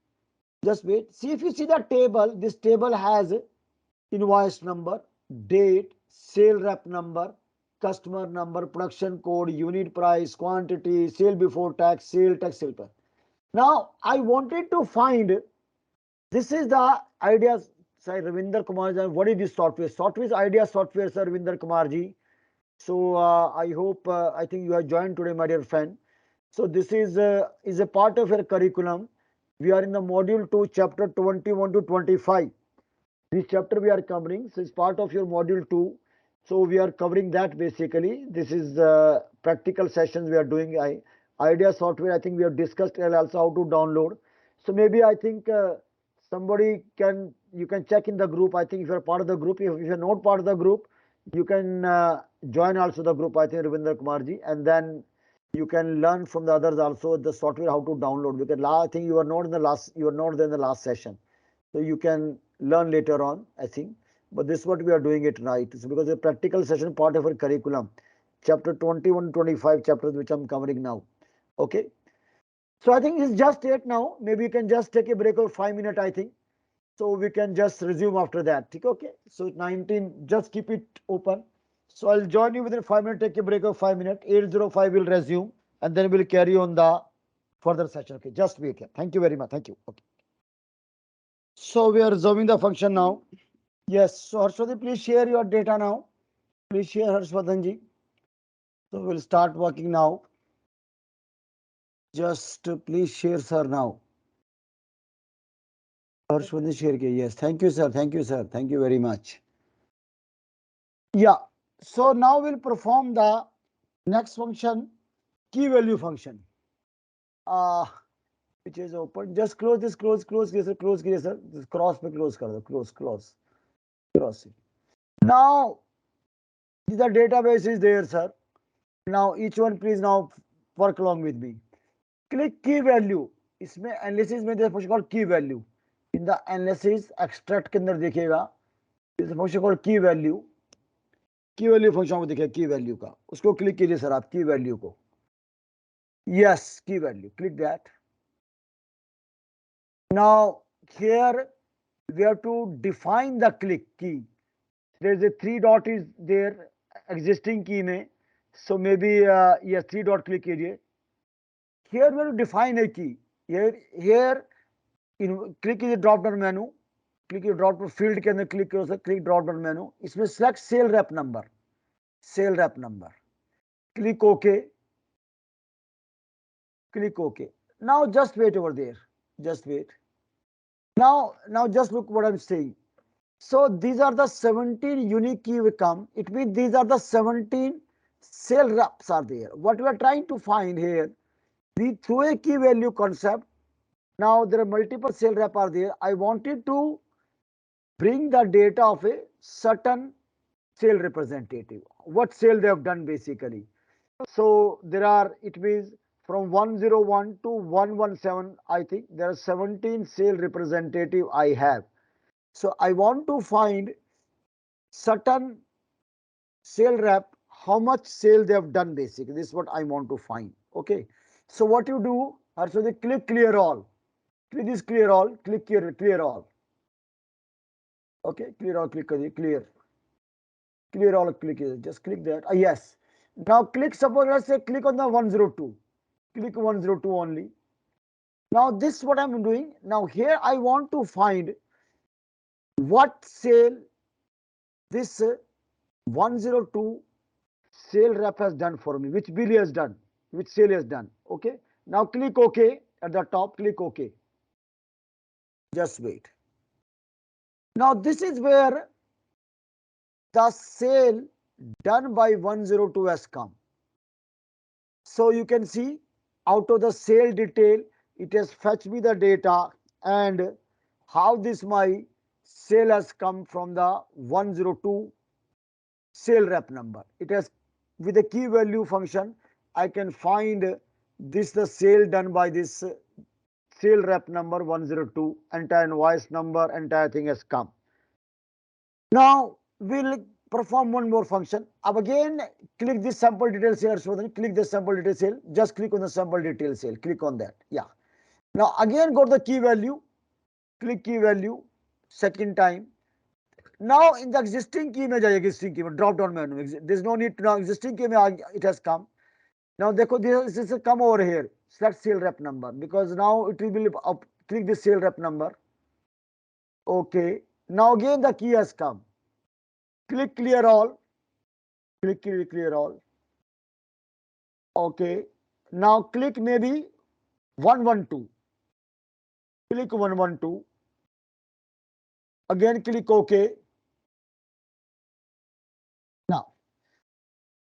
See, if you see the table, this table has invoice number, date, sale rep number, customer number, production code, unit price, quantity, sale before tax, sale tax, sale price. Now I wanted to find, this is the idea, sir Ravinder Kumar ji. What is this software? Software is idea software, sir Ravinder Kumar ji. So I hope, I think you have joined today, my dear friend. So this is a part of your curriculum. We are in the module 2, chapter 21 to 25. This chapter we are covering. So it's part of your module 2. So we are covering that basically. This is practical sessions we are doing. Idea software, I think we have discussed also how to download. So maybe I think somebody can, you can check in the group. I think if you're part of the group, if you're not part of the group, you can join also the group, I think, Ravinder Kumar ji, and then you can learn from the others also the software how to download, because I think you are not in the last, you are not there in the last session, so you can learn later on, I think. But this is what we are doing it right. So because the practical session part of our curriculum, chapter 21 25 chapters which I'm covering now. Okay, so I think it's just it now. Maybe you can just take a break of 5 minutes, I think. So we can just resume after that. Okay, so 19, just keep it open. So I'll join you within 5 minutes, take a break of 5 minutes. 8:05 will resume, and then we'll carry on the further session. Okay, just wait here. Thank you very much. Thank you. Okay. So we are resuming the function now. Yes, so Harshvardhan, please share your data now. Please share, Harshvardhan ji. So we'll start working now. Just please share, sir, now. Harshvardhan share ke. Yes, thank you, sir. Thank you, sir. Thank you very much. Yeah, so now we'll perform the next function, key value function. Which is open. Just close this, close, close, sir. This cross pe close kar do, close. It. Now, the database is there, sir. Now, each one please now work along with me. Click key value. इसमें analysis में there's a function called key value. In the analysis extract के अंदर देखिएगा, there's a function called key value. की value function को देखिए, की value का, उसको क्लिक कीजिए सर आप, की वैल्यू को. यस, की value, click that. Now here we have to define the click key. There is a 3 dot is there existing key में, so maybe yes, 3 dot click कीजिए. Here we have to define a key. Here in click कीजिए drop down menu, click drop down field के अंदर click करो sir, click drop down menu, इसमें select sale rep number, click OK, click OK. Now just wait over there, just wait. Now just look what I'm saying. So these are the 17 unique key will come. It means these are the 17 sale reps are there. What we are trying to find here, we through a key value concept. Now there are multiple sale rep are there. I wanted to bring the data of a certain sale representative. What sale they have done basically. So there are, it means from 101 to 117, I think there are 17 sale representative I have. So I want to find certain sale rep, how much sale they have done basically. This is what I want to find. Okay. So what you do, so they click clear all. Click this clear all, click here, clear all. Okay, clear all, click clear. Clear all, click here. Just click that. Yes. Now click, suppose let's say click on the 102. Click 102 only. Now this is what I'm doing. Now here I want to find what sale this 102 sale rep has done for me, which bill he has done, which sale he has done. Okay. Now click OK at the top, click OK. Just wait. Now this is where the sale done by 102 has come. So you can see out of the sale detail, it has fetched me the data and how this my sale has come from the 102 sale rep number. It has, with the key value function, I can find this the sale done by this sale rep number 102, entire invoice number, entire thing has come. Now we'll perform one more function. Now again, click this sample detail cell. So then click the sample detail cell. Just click on the sample detail cell. Click on that. Yeah. Now again, go to the key value. Click key value. Second time. Now in the existing key में जाइए, existing key में drop down menu. There's no need to now existing key में it has come. Now देखो this is come over here. Select sale rep number because now it will be up. Click the sale rep number. Okay. Now again the key has come. Click clear all. Click clear all. Okay. Now click maybe 112. Click 112. Again click OK.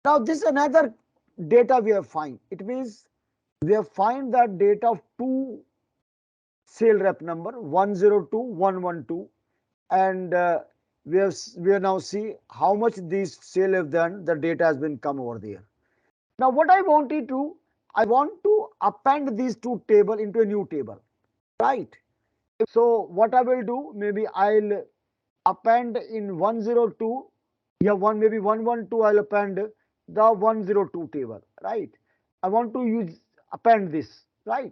Now this is another data we have find. It means we have find that data of two sale rep number 102, 112, and we have now see how much these sale have done. The data has been come over there. Now what I want to append these two table into a new table, right? So what I will do, maybe I'll append in 102, yeah, maybe 112, I'll append the 102 table, right? I want to use append this, right?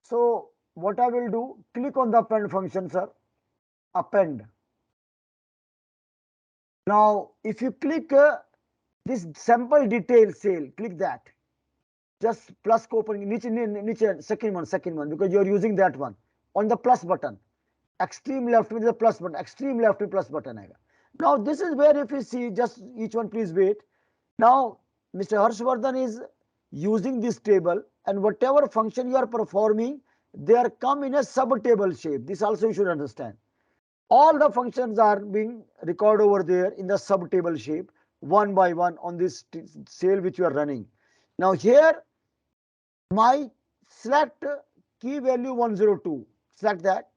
So what I will do, click on the append function, sir. Append. Now if you click this sample detail cell, click that. Just plus को open नीचे second one because you are using that one on the plus button. Extreme left with the plus button. Extreme left with plus button आएगा. Now this is where if you see, just each one please wait. Now Mr. Harshvardhan is using this table, and whatever function you are performing, they are come in a sub table shape. This also you should understand. All the functions are being recorded over there in the sub table shape one by one on this cell which you are running. Now here my select key value 102. Select that.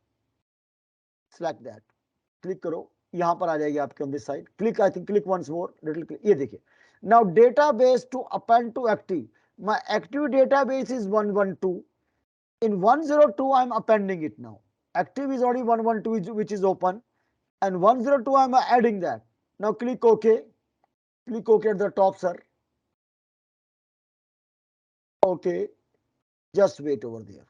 Select that. Click करो, यहाँ पर आ जाएगी आपके on this side. Click, I think click once more. Little click. ये देखिए. Now database to append to active. My active database is 112. In 102 I am appending it now. Active is already 112 which is open, and 102 I am adding that. Now click OK. Click OK at the top, sir. Okay. Just wait over there.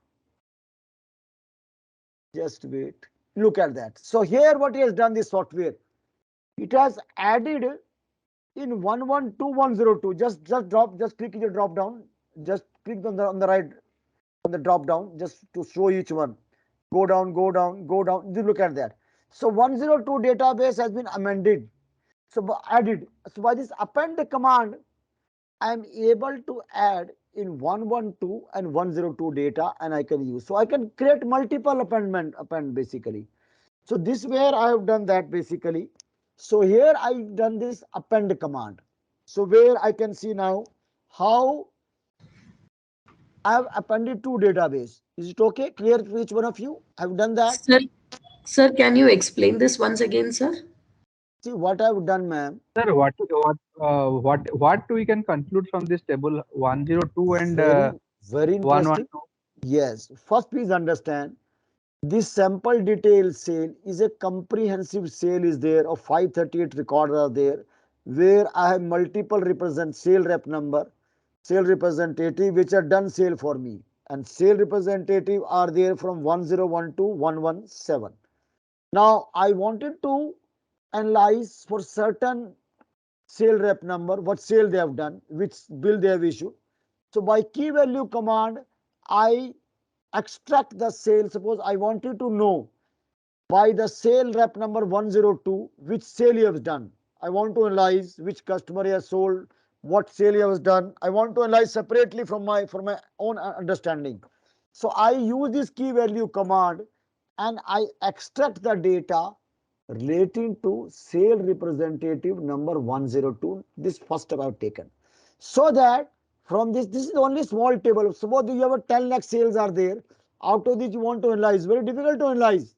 Just wait. Look at that. So here what he has done, this software, it has added in 112, 102. Just click your drop down. Just click on the right on the drop down just to show each one. Go down, go down, go down. Look at that. So 102 database has been amended. So added. So by this append command, I am able to add in 112 and 102 data, and I can use. So I can create multiple append basically. So this where I have done that basically. So here I done this append command. So where I can see now how I have appended to database. Is it okay? Clear to each one of you? I have done that. Sir, can you explain this once again, sir? See what I have done, ma'am. Sir, what we can conclude from this table 102 and Very interesting. 112? Yes. First, please understand. This sample detail sale is a comprehensive sale is there of 538 records are there, where I have multiple sale rep number, sale representative which are done sale for me, and sale representative are there from 101 to 117. Now I wanted to analyze for certain sale rep number what sale they have done, which bill they have issued. So by key value command, I extract the sale. Suppose I wanted to know by the sale rep number 102 which sale he has done. I want to analyze which customer he has sold, what sale he has done. I want to analyze separately from my own understanding. So I use this key value command and I extract the data relating to sale representative number 102. This first step I have taken. So that from this is only small table. Suppose you have a 10 lakh sales are there. Out of this you want to analyze. Very difficult to analyze,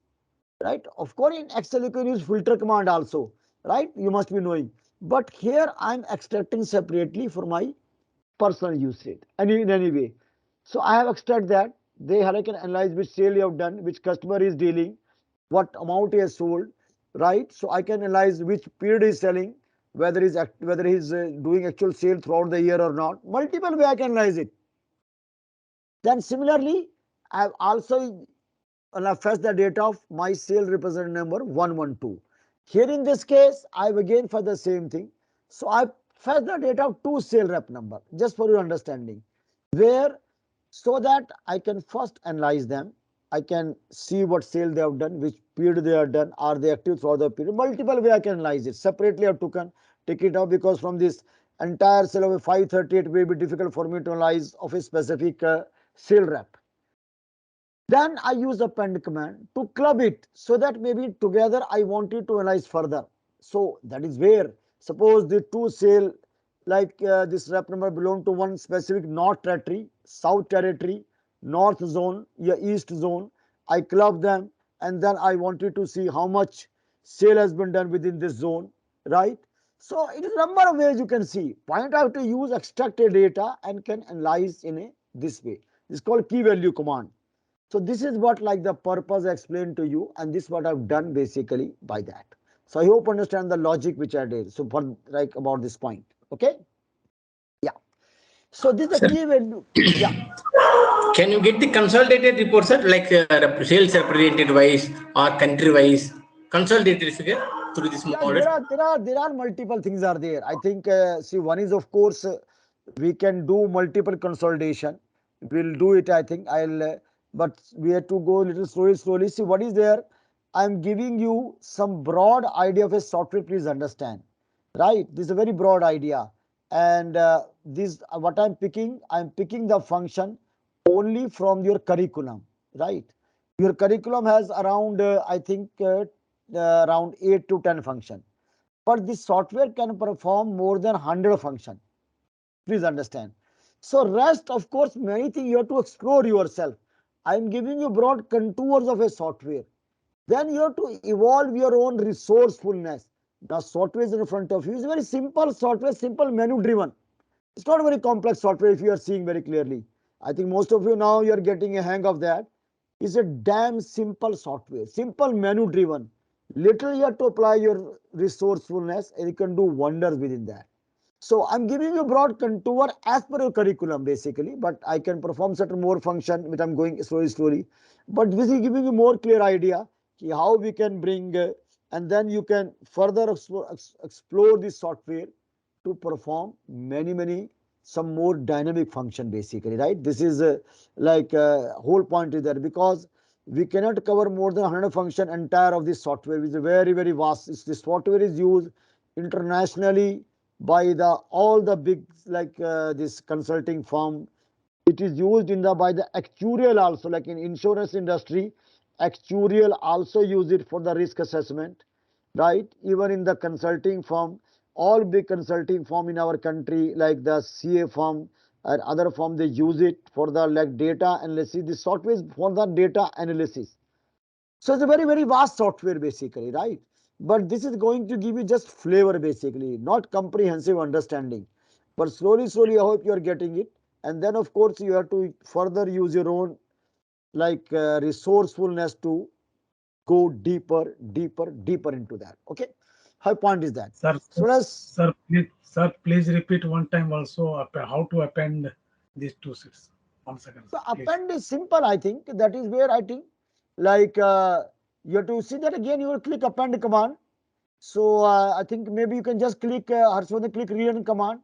right? Of course, in Excel you can use filter command also, right? You must be knowing. But here I am extracting separately for my personal usage in any way. So I have extracted that. I can analyze which sale you have done, which customer is dealing, what amount he has sold, right? So I can analyze which period is selling, whether he's doing actual sale throughout the year or not. Multiple way I can analyze it. Then similarly, I have also fetch the data of my sale representative number 112. Here in this case, I have again for the same thing. So I fetch the data of two sale rep number, just for your understanding, where so that I can first analyze them. I can see what sale they have done, which period they have done, are they active throughout the period. Multiple way I can analyze it. Separately I have to take it out, because from this entire sale of a 538 it will be difficult for me to analyze of a specific sale rep. Then I use append command to club it, so that maybe together I wanted to analyze further. So that is where, suppose the two sale, like this rep number belong to one specific north territory, south territory, north zone, yeah, east zone. I club them, and then I wanted to see how much sale has been done within this zone, right? So it is a number of ways you can see. Point out to use extracted data and can analyze in this way. This is called key value command. So this is what like the purpose I explained to you, and this is what I've done basically by that. So I hope you understand the logic which I did. So for like about this point, okay? Yeah. So this is the key value. Yeah. Can you get the consolidated report, sir, like sales representative wise or country wise, consolidated figure through this Yeah, model? there are multiple things are there. I think see, one is of course we can do multiple consolidation. We'll do it. I think I'll, but we have to go a little slowly. See what is there. I'm giving you some broad idea of a software. Please understand, right? This is a very broad idea, and this what I'm picking. I'm picking the function only from your curriculum, right? Your curriculum has around I think around 8 to 10 function, but this software can perform more than 100 function. Please understand. So rest, of course, many things you have to explore yourself. I am giving you broad contours of a software. Then you have to evolve your own resourcefulness. The software is in front of you. It's a very simple software, simple menu driven. It's not a very complex software if you are seeing very clearly. I think most of you now you are getting a hang of that. It's a damn simple software, simple menu driven. Little you have to apply your resourcefulness and you can do wonders within that. So I'm giving you broad contour as per your curriculum basically, but I can perform certain more function which I'm going slowly. But this is giving you more clear idea how we can bring and then you can further explore this software to perform many some more dynamic function basically, right? This is like whole point is there, because we cannot cover more than 100 function entire of this software, which is very vast. This software is used internationally by the all the big like this consulting firm. It is used in the by the actuarial also, like in insurance industry, actuarial also use it for the risk assessment, right? Even in the consulting firm, all big consulting firm in our country like the CA firm and other firm, they use it for the like data analysis. This software is for the data analysis. So it's a very vast software basically, right? But this is going to give you just flavor basically, not comprehensive understanding. But slowly I hope you are getting it. And then of course you have to further use your own like resourcefulness to go deeper into that. Okay, high point is that. Sir, So let's please repeat one time also how to append these two sheets. 1 second, so sir, please. append is simple. I think that is where I think like you have to see that again. You will click append command. So I think maybe you can just click Harshvardhan, click rerun command.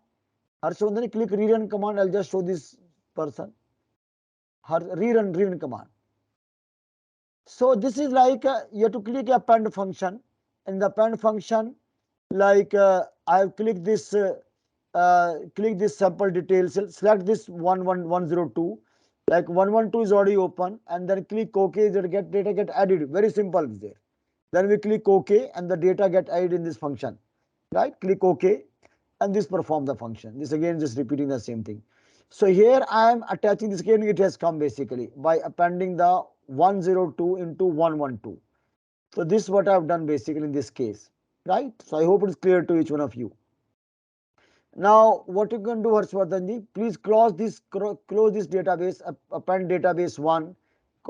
Harshvardhan, click rerun command. I'll just show this person. Rerun command. So this is like you have to click append function. In the append function, like I have clicked this click this sample details, select this 11102, like 112 is already open, and then click OK. That get data get added. Very simple is there. Then we click OK and the data get added in this function, right? Click OK and this perform the function. This again just repeating the same thing. So here I am attaching this again. It has come basically by appending the 102 into 112. So this is what I have done basically in this case, right? So I hope it is clear to each one of you. Now what you can do, Harshvardhanji, please close this database, append database 1,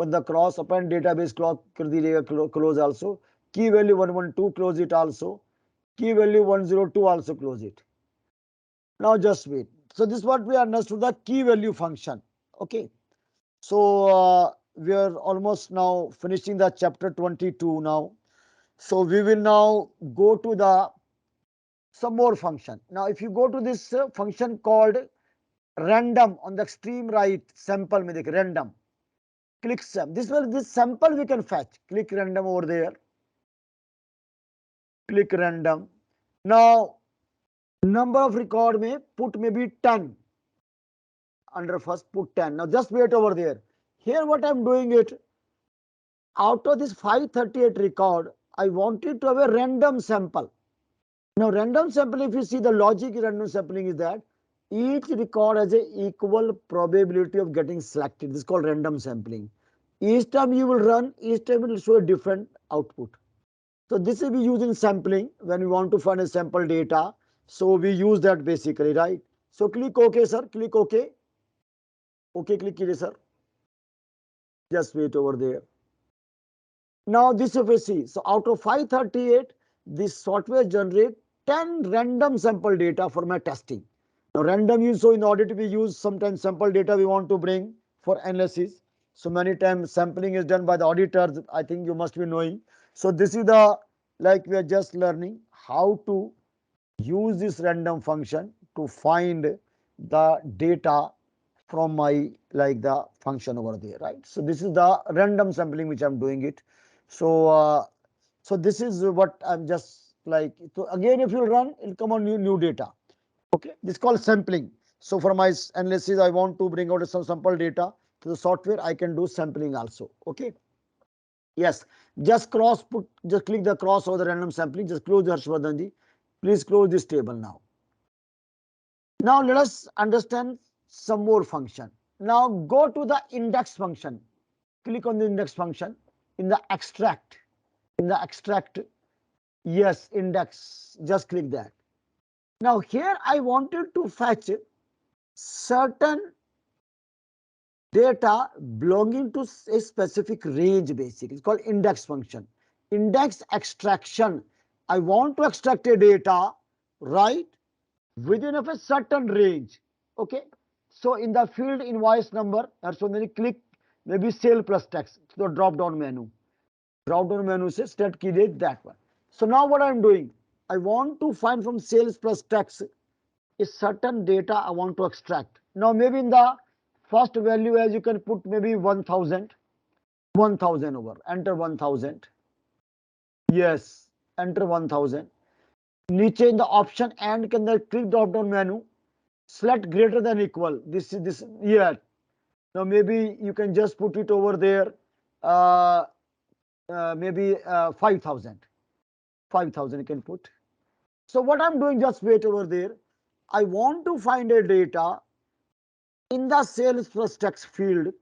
the cross append database close also, key value 112, close it also, Key value 102 also close it. Now just wait. So this is what we understood, the key value function. Okay. So we are almost now finishing the chapter 22 now. So we will now go to the some more function. Now if you go to this function called random on the extreme right, sample में देखिए random. Click sam. This sample we can fetch. Click random over there. Click random. Now number of record may put maybe 10. Under first put 10. Now just wait over there. Here what I'm doing it, out of this 538 record, I wanted to have a random sample. Now random sample, if you see the logic in random sampling is that each record has a equal probability of getting selected. This is called random sampling. Each time you will run, each time it will show a different output. So this will be used in sampling when we want to find a sample data. So we use that basically, right? So click OK, sir. Click OK. OK, click here, sir. Just wait over there. Now this if you see, so out of 538, this software generate 10 random sample data for my testing. Now random use, so in order to be used, sometimes sample data we want to bring for analysis. So many times sampling is done by the auditors. I think you must be knowing. So this is the, like we are just learning how to use this random function to find the data from my like the function over there, right? So this is the random sampling which I'm doing it. So so this is what I'm just like. So again, if you run, it'll come on new data. Okay, this is called sampling. So for my analysis, I want to bring out some sample data to the software. I can do sampling also. Okay. Yes, just just click the cross over the random sampling. Just close the Harshvardhanji. Please close this table now. Now let us understand some more function. Now go to the index function. Click on the index function in the extract. In the extract, yes, index. Just click that. Now here I wanted to fetch certain data belonging to a specific range basically. It's called index function. Index extraction. I want to extract a data, right, within of a certain range. Okay. So in the field invoice number, so then you click maybe sale plus tax. So drop down menu. Drop down menu says state key date, that one. So now what I'm doing, I want to find from sales plus tax a certain data I want to extract. Now maybe in the first value as you can put maybe 1000, 1000 over, enter 1000. Yes, enter 1000. Niche in the option and can the click drop down menu, select greater than equal. This is this, yeah. Now maybe you can just put it over there, maybe 5000. 5000 you can put. So what I'm doing, just wait over there. I want to find a data in the sales plus tax field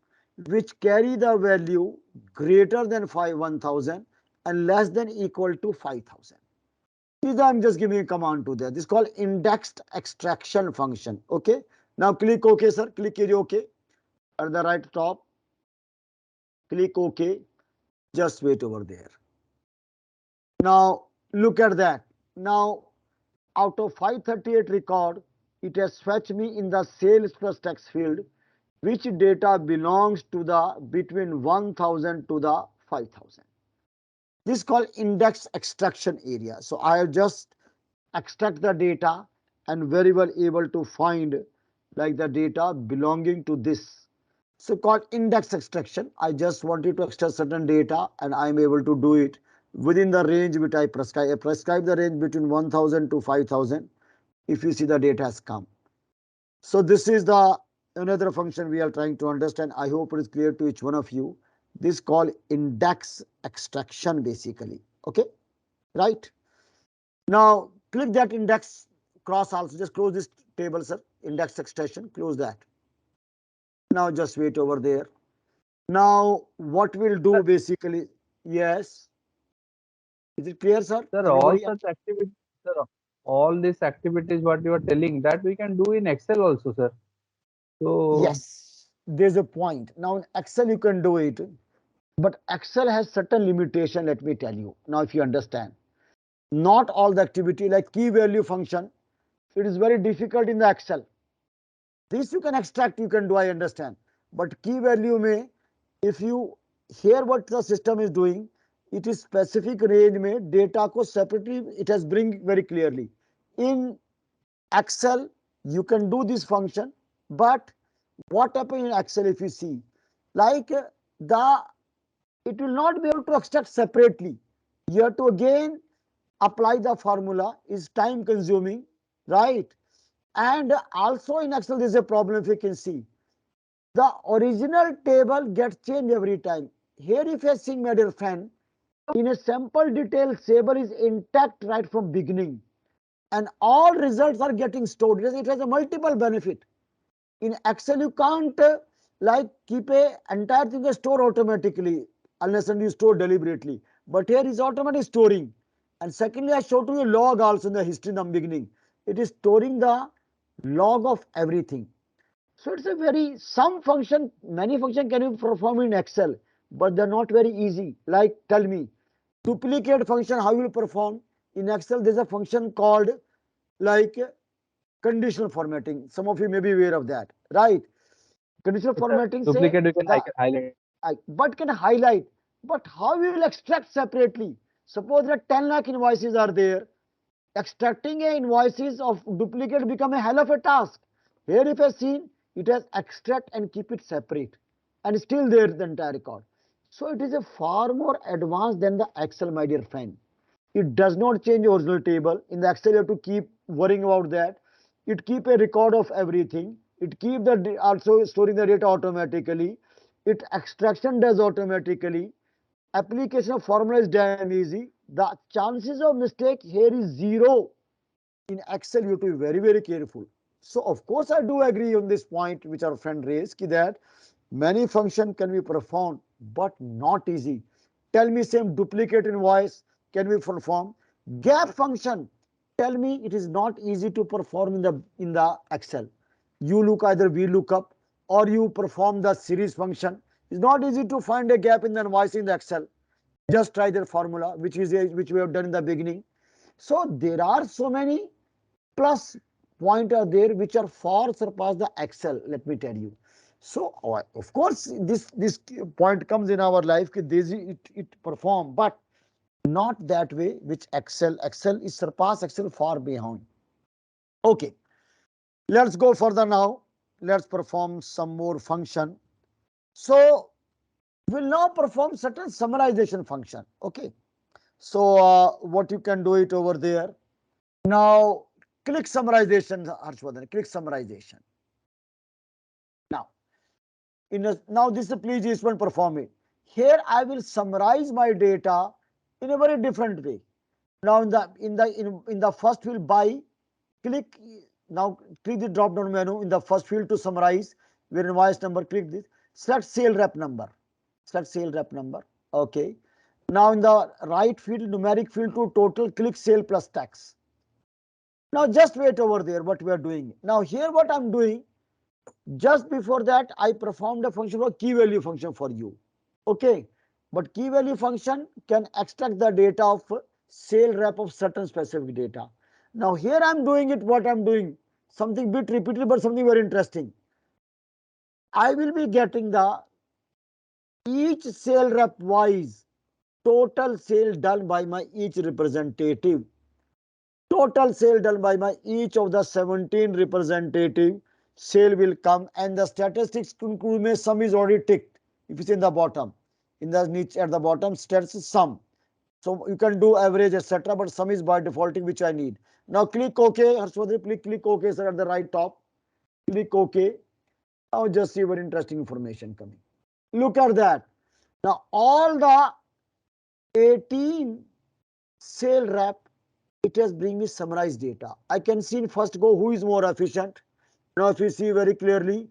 which carry the value greater than 1000 and less than equal to 5000. These I'm just giving a command to that. This is called indexed extraction function. Okay. Now click OK, sir. Click here OK. At the right top. Click OK. Just wait over there. Now look at that. Now out of 538 record, it has fetched me in the sales plus tax field which data belongs to the between 1000 to the 5000. This is called index extraction area. So I have just extract the data and very well able to find like the data belonging to this. So called index extraction. I just wanted to extract certain data and I am able to do it within the range which I prescribe. I prescribe the range between 1000 to 5000. If you see the data has come. So this is the another function we are trying to understand. I hope it is clear to each one of you. This is called index extraction basically. Okay, right? Now click that index cross also. Just close this table, sir. Index extraction. Close that. Now just wait over there. Now what we'll do basically? Yes. Is it clear, sir? Sir, all Anybody? such activities, sir, all these activities what you are telling that we can do in Excel also, sir. So Yes. There's a point. Now in Excel you can do it. But Excel has certain limitation, let me tell you. Now, if you understand. not all the activity like key value function. It is very difficult in the Excel. This you can extract, you can do, I understand. But key value may, if you hear what the system is doing, it is specific range में data को separately it has bring very clearly. In Excel, you can do this function, but what happens in Excel if you see, like it will not be able to extract separately. You have to again apply the formula, is time consuming, right? And also in Excel, there is a problem if you can see. The original table gets changed every time. Here, if you are seeing, my dear friend, in a sample detail, table is intact right from beginning, and all results are getting stored. It has a multiple benefit. In Excel, you can't like keep a entire thing store automatically unless and you store deliberately. But here is automatic storing. And secondly, I showed you a log also in the history in the beginning. It is storing the log of everything. So it's a very, some function, many function can you perform in Excel, but they're not very easy. Like tell me, duplicate function, how you will perform? In Excel, there's a function called like conditional formatting. Some of you may be aware of that, right? Conditional formatting say Duplicate you can the, highlight. but can highlight. But how we will extract separately? Suppose that 10 lakh invoices are there. Extracting a invoices of duplicate become a hell of a task. Here if I seen, it has extract and keep it separate, and still there the entire record. So it is a far more advanced than the Excel, my dear friend. It does not change the original table. In the Excel, you have to keep worrying about that. It keep a record of everything. It keep the also storing the data automatically. It extraction does automatically. Application of formula is damn easy. The chances of mistake here is zero. In Excel, you have to be very, very careful. So, of course, I do agree on this point which our friend raised, that many function can be performed, but not easy. Tell me same duplicate invoice can be performed. Gap function, tell me it is not easy to perform in the Excel. You look either VLOOKUP or you perform the series function. It's not easy to find a gap in the invoice in the Excel. Just try their formula, which we have done in the beginning. So there are so many plus point are there which are far surpass the Excel, let me tell you. So of course this point comes in our life that it perform, but not that way which Excel is surpass Excel far behind. Okay, let's go further now. Let's perform some more function. So we'll now perform certain summarization function. Okay, so what you can do it over there. Now click summarization, Harshvardhan, click summarization. Now, now this is please this one perform it. Here I will summarize my data in a very different way. Now in the first field by click, now click the drop down menu in the first field to summarize where invoice number, click this, select sale rep number, select sale rep number. Okay. Now in the right field, numeric field to total, click sale plus tax. Now just wait over there what we are doing. Now here what I'm doing, just before that I performed a function for key value function for you. Okay, but key value function can extract the data of sale rep of certain specific data. Now here I'm doing it, what I'm doing, something bit repeated but something very interesting. I will be getting the each sale rep wise total sale done by my each representative. Total sale done by my each of the 17 representative sale will come, and the statistics conclude may sum is already ticked. If it's in the bottom, in the niche at the bottom, stats sum. So you can do average etc. But sum is by defaulting which I need. Now click OK. Harshvardhan, click OK sir at the right top. Click OK. Now just see very interesting information coming. Look at that. Now all the 18 sale rep, it has bring me summarized data. I can see in first go who is more efficient. Now if you see very clearly,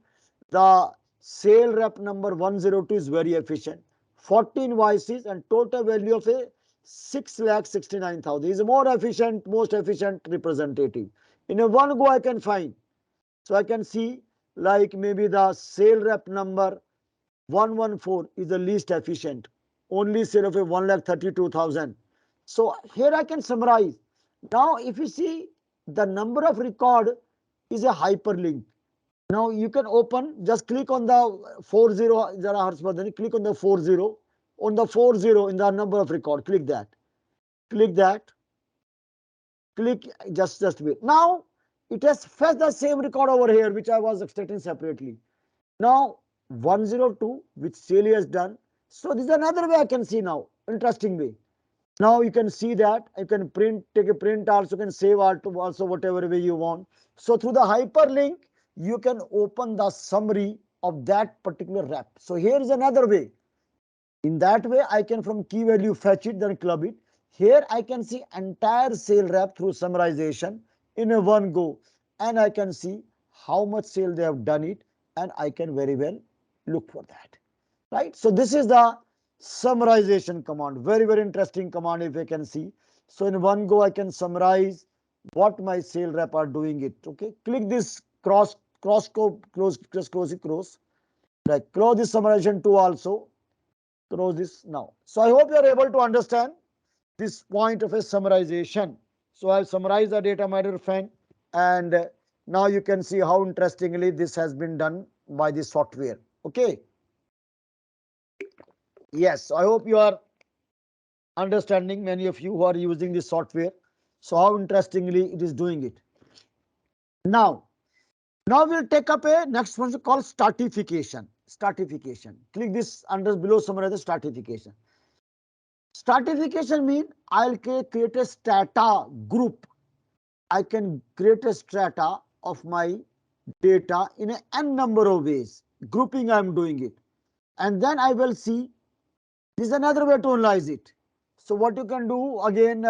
the sale rep number 102 is very efficient. 14 invoices and total value of a 6,69,000 is more efficient, most efficient representative. In a one go I can find. So I can see like maybe the sale rep number 114 is the least efficient. Only sale of a 1,32,000. So here I can summarize. Now if you see, the number of record is a hyperlink. Now you can open, just click on the 40, click on the 40, on the 40 in the number of record, click that, click, just wait. Now it has fetched the same record over here which I was extracting separately. Now 102 which Shri has done. So this is another way I can see now, interesting way. Now you can see that you can print, take a print also, can save also whatever way you want. So through the hyperlink, you can open the summary of that particular rep. So here is another way. In that way, I can from key value fetch it, then club it. Here I can see entire sale rep through summarization in a one go, and I can see how much sale they have done it, and I can very well look for that. Right. So this is the summarization command. Very interesting command if you can see. So in one go I can summarize what my sale rep are doing it. Okay. Click this cross scope, close, just close it, close. Right. Close this summarization too also. Close this now. So I hope you are able to understand this point of a summarization. So I've summarized the data, my dear friend, and now you can see how interestingly this has been done by the software. Okay. Yes, I hope you are understanding, many of you who are using this software. So how interestingly it is doing it. Now we'll take up a next one called stratification. Stratification. Click this under below summarize the stratification. Stratification means I'll create a strata group. I can create a strata of my data in a n number of ways. Grouping I am doing it. And then I will see, this is another way to analyze it. So what you can do again,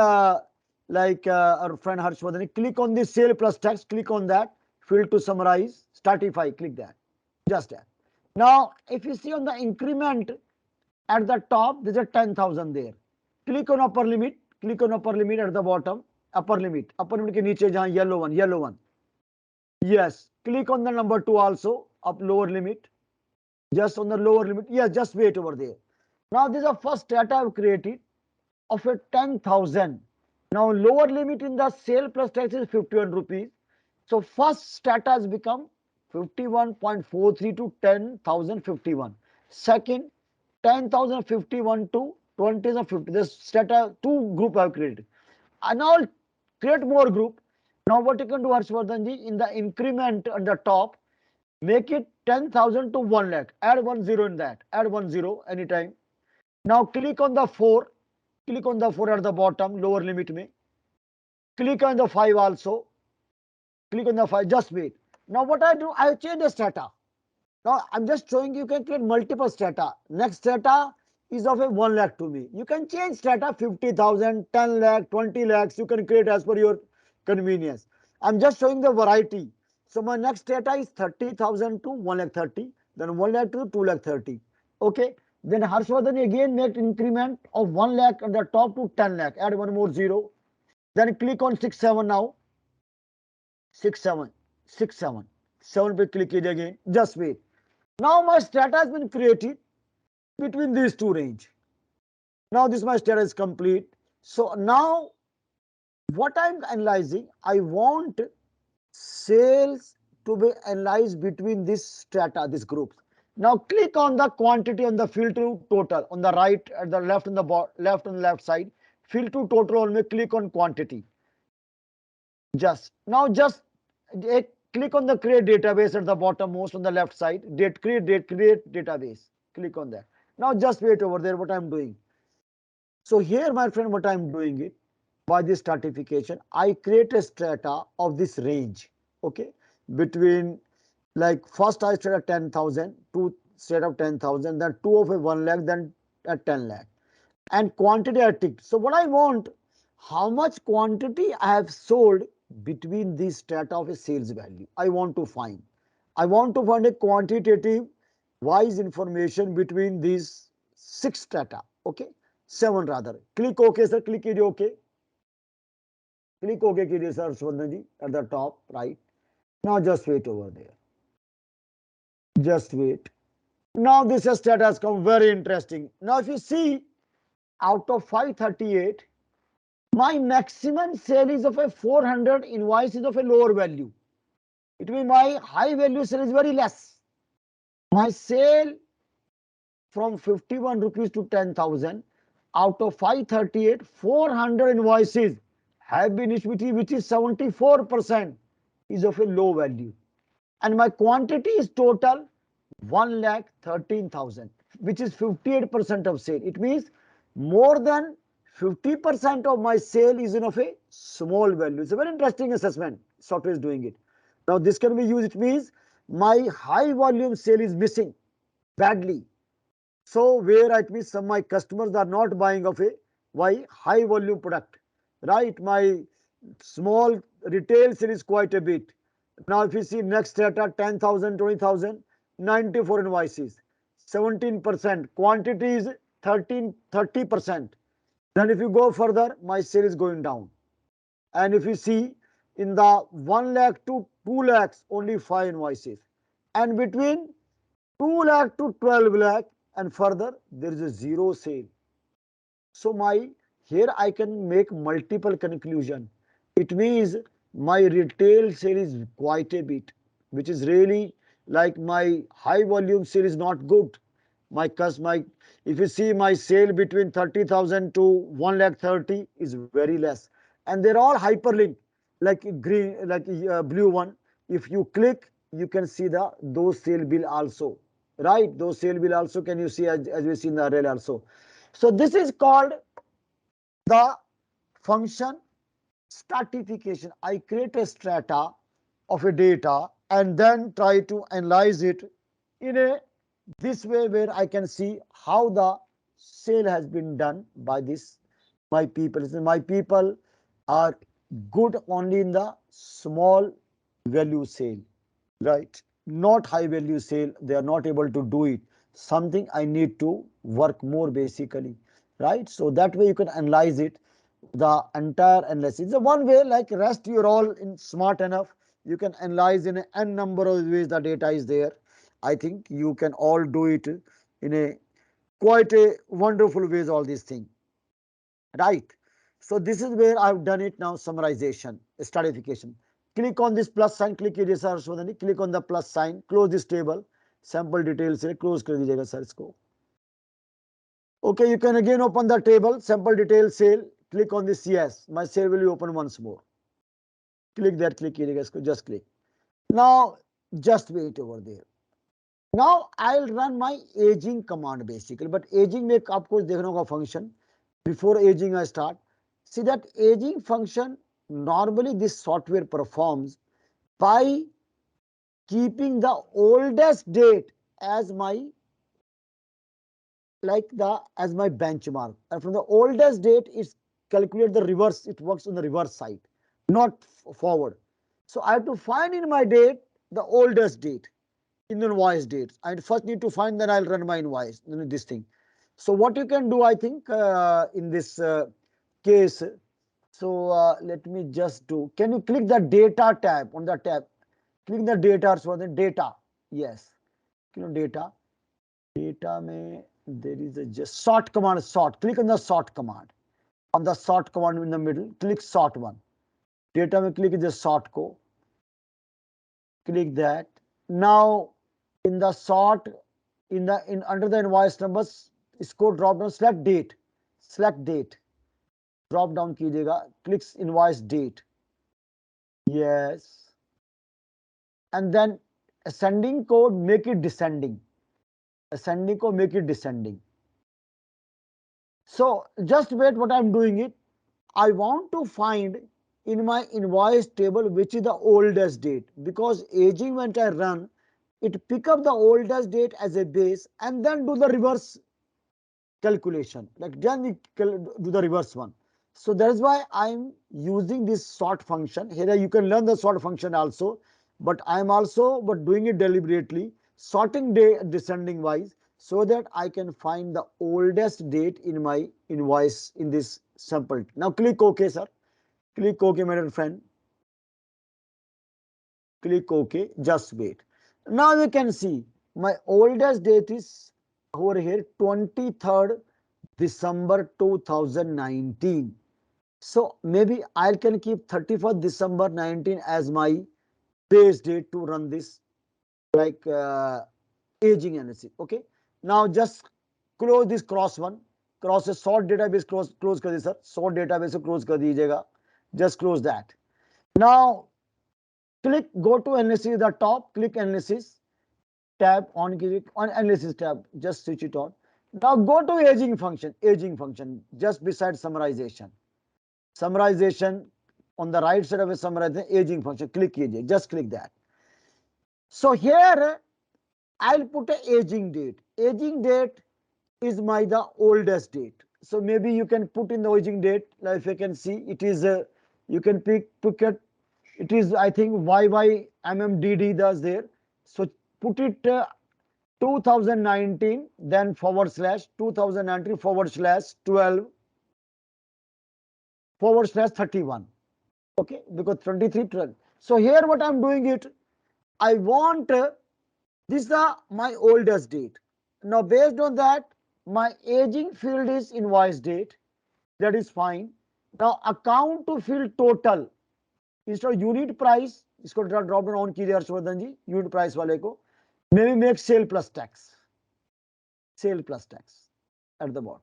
like our friend Harshvardhan, click on this sale plus tax, click on that, field to summarize, stratify, click that, just that. Now, if you see on the increment at the top, there's a 10,000 there. Click on upper limit, click on upper limit at the bottom, upper limit ke niche jahan yellow one. Yes, click on the number 2 also, up lower limit, just on the lower limit. Yes, just wait over there. Now this is the first data I've created of a 10,000. Now lower limit in the sale plus tax is 51 rupees. So first strata has become 51.43 to 10,051. Second, 10,051 to 20,050. This strata 2 group I have created. And now I'll create more group. Now what you can do, Harshvardhanji, in the increment at the top, make it 10,000 to 1 lakh. Add 1 0 in that. Add 1 0 anytime. Now click on the 4. Click on the 4 at the bottom, lower limit mein. Click on the 5 also. Click on the 5. Just wait. Now what I do, I change the strata. Now I'm just showing you can create multiple strata. Next strata is of a 1 lakh to me. You can change strata 50,000, 10 lakh, 20 lakhs. You can create as per your convenience. I'm just showing the variety. So my next strata is 30,000 to 1 lakh 30. Then 1 lakh to 2 lakh 30. Okay. Then Harshvardhan again make increment of 1 lakh at the top to 10 lakh. Add one more 0. Then click on 6 7 now. 6 7 6 7 7 पे click कीजिए again. Just wait. Now my strata has been created between these two range. Now this my strata is complete. So now what I'm analyzing, I want sales to be analyzed between this strata, this group. Now click on the quantity on the field to total on the right, at the left, on the left side, field to total only, click on quantity. Just click on the create database at the bottom most on the left side, create database, click on that. Now just wait over there what I'm doing. So here my friend, what I'm doing it by this stratification, I create a strata of this range. Okay, between, like first I strata 10,000, 2 strata of 10,000, then 2 of a 1 lakh, then at 10 lakh, and quantity I ticked. So what I want, how much quantity I have sold between these strata of a sales value. I want to find a quantitative wise information between these 6 strata. Okay, 7 rather. Click OK sir, click कीजिए OK. Click OK कीजिए sir Swarna ji at the top right. Now just wait over there. Just wait. Now this strata has come very interesting. Now if you see, out of 538, My maximum sale is of a 400, invoice is of a lower value. It means my high value sale is very less. My sale from 51 rupees to 10,000, out of 538, 400 invoices have been issued, which is 74%, is of a low value. And my quantity is total 1,13,000, which is 58% of sale. It means more than 50% of my sale is in of a small value. It's a very interesting assessment. Software is doing it. Now this can be used. It means my high volume sale is missing badly. So where it means some my customers are not buying of a high volume product, right? My small retail sale is quite a bit. Now if you see next data, 10,000, 20,000, 94 invoices, 17%, quantity is 30%. Then if you go further, my sale is going down. And if you see in the 1 lakh to 2 lakhs, only 5 invoices. And between 2 lakh to 12 lakh and further, there is a zero sale. So here I can make multiple conclusion. It means my retail sale is quite a bit, which is really like my high volume sale is not good. If you see my sale between 30,000 to 1 lakh 30 is very less, and they're all hyperlinked like green, like blue one. If you click, you can see those sale bill also, right? Those sale bill also can you see as we see in the array also. So this is called the function stratification. I create a strata of a data and then try to analyze it in a this way where I can see how the sale has been done by my people. So my people are good only in the small value sale, right? Not high value sale. They are not able to do it. Something I need to work more basically, right? So that way you can analyze it, the entire analysis. It's a one way, like rest you're all smart enough. You can analyze in n number of ways the data is there. I think you can all do it in a quite a wonderful ways, all these things, right? So this is where I've done it now, summarization, stratification. Click on this plus sign, click eraser, click on the plus sign, close this table, sample details से close कर दीजिएगा sir इसको. Okay, you can again open the table, sample detail sale, click on this, yes, my sale will be open once more. Click there, click कीजिएगा इसको, just click. Now just wait over there. Now I'll run my aging command basically, but aging में आपको देखना होगा function. Before aging I start. See that aging function normally this software performs by keeping the oldest date as my as my benchmark, and from the oldest date it's calculate the reverse. It works on the reverse side, not forward. So I have to find in my date the oldest date in the invoice dates. I first need to find, then I'll run my invoice, this thing. So what you can do, I think in this case, so let me just do, can you click the data tab on the tab, click the data for the data, yes, data में there is a just sort command, sort, click on the sort command, on the sort command in the middle, click sort one, data में click the sort को, click that. Now in the sort, under the invoice numbers, इसको drop down, select date, drop down कीजिएगा, click invoice date, yes, and then ascending code, make it descending, ascending code, make it descending. So just wait, what I'm doing it, I want to find in my invoice table which is the oldest date, because aging when I run, it pick up the oldest date as a base and then do the reverse calculation, like then we do the reverse one. So that is why I'm using this sort function. Here you can learn the sort function also, but I'm also doing it deliberately, sorting descending wise, so that I can find the oldest date in my invoice in this sample. Now click OK, sir. Click OK, my dear friend. Click OK. Just wait. Now you can see my oldest date is over here, 23rd December 2019. So maybe I can keep 31st December 19 as my base date to run this like aging analysis. Okay. Now just close this cross one. Cross a sort database close कर दीजिए sir. Sort database को close कर दीजिएगा. Just close that. Now click go to analysis the top. Click analysis tab on, click on analysis tab. Just switch it on. Now go to aging function. Aging function just beside summarization. Summarization on the right side of a summarization aging function. Click कीजिए. Just click that. So here I'll put a aging date. Aging date is my the oldest date. So maybe you can put in the aging date. Like if you can see, it is you can pick it. It is I think YYMMDD does there. So put it 2019 then forward slash 2019 forward slash 12 forward slash 31. Okay, because 23 12. So here what I'm doing it, I want this is my oldest date. Now based on that, my aging field is invoice date. That is fine. Now account to field total instead of unit price, इसको drop down on कीजिए हर्षवर्धन जी, unit price वाले को. Maybe make sale plus tax. Sale plus tax at the bottom.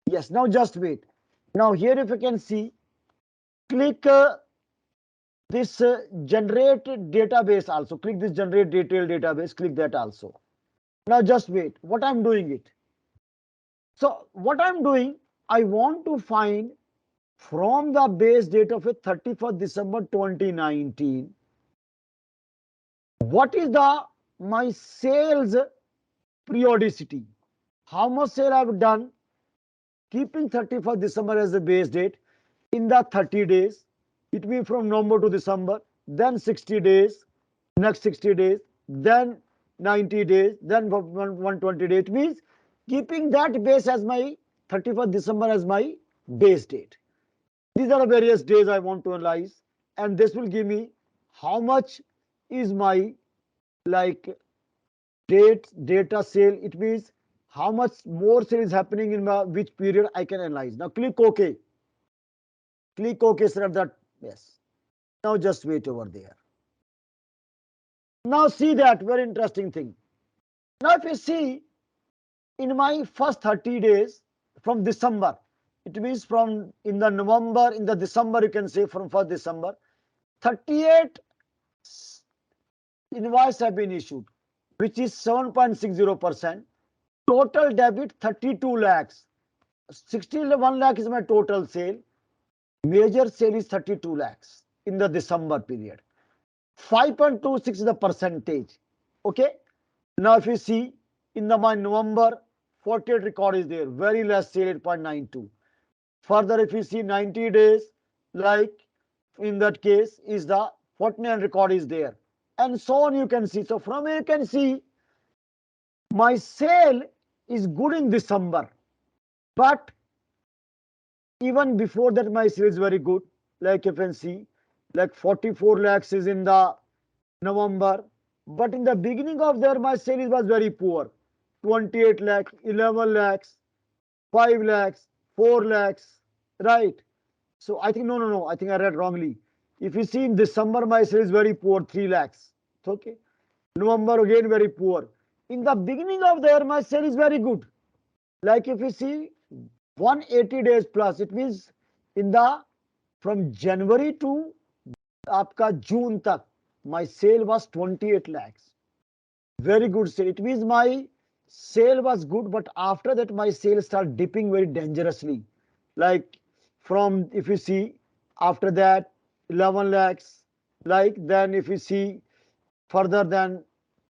Yes. Now just wait. Now here if you can see, click this generate database also. Click this generate detailed database. Click that also. Now just wait. What I'm doing it. So what I'm doing, I want to find from the base date of a 31st December 2019, what is the my sales periodicity? How much sale I've done, keeping 31st December as the base date in the 30 days. It means from November to December, then 60 days, next 60 days, then 90 days, then 120 days. It means keeping that base as my 31st December as my base date. These are the various days I want to analyze, and this will give me how much is my like data sale. It means how much more sale is happening in my which period I can analyze. Now click OK. Click OK, sir. That yes. Now just wait over there. Now see that very interesting thing. Now if you see in my first 30 days from December, it means from in the November, in the December, you can say from 1st December, 38 invoices have been issued, which is 7.60%. Total debit 32 lakhs. 61 lakh is my total sale. Major sale is 32 lakhs in the December period. 5.26 is the percentage. Okay. Now if you see in the month November, 48 record is there. Very less sale 8.92. Further, if you see 90 days, like in that case, is the 49 record is there. And so on you can see. So from here you can see my sale is good in December. But even before that, my sale is very good. Like you can see, like 44 lakhs is in the November. But in the beginning of there, my sale was very poor. 28 lakhs, 11 lakhs, 5 lakhs, 4 lakhs, right? So I think, no. I think I read wrongly. If you see in December, my sale is very poor, 3 lakhs. Okay. November again very poor. In the beginning of there, my sale is very good. Like if you see 180 days plus, it means in the from January to आपका June तक, my sale was 28 lakhs. Very good sale. It means my sale was good, but after that my sale started dipping very dangerously. Like from if you see after that 11 lakhs, like then if you see further than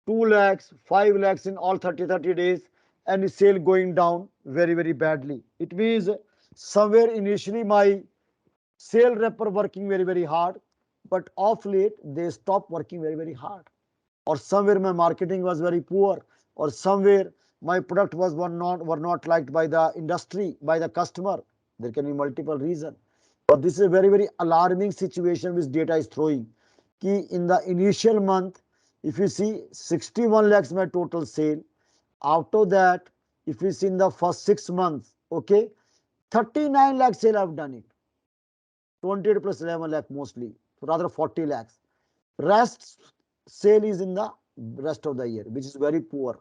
2 lakhs, 5 lakhs in all 30 days, and sale going down very badly. It means somewhere initially my sale rep are working very hard, but of late they stop working very hard. Or somewhere my marketing was very poor, or somewhere my product was were not liked by the industry, by the customer. There can be multiple reasons. But this is a very alarming situation which data is throwing. Ki in the initial month, if you see 61 lakhs my total sale, after that, if you see in the first 6 months, okay, 39 lakh sale I've done it. 28 plus 11 lakh mostly, rather 40 lakhs. Rest sale is in the rest of the year, which is very poor.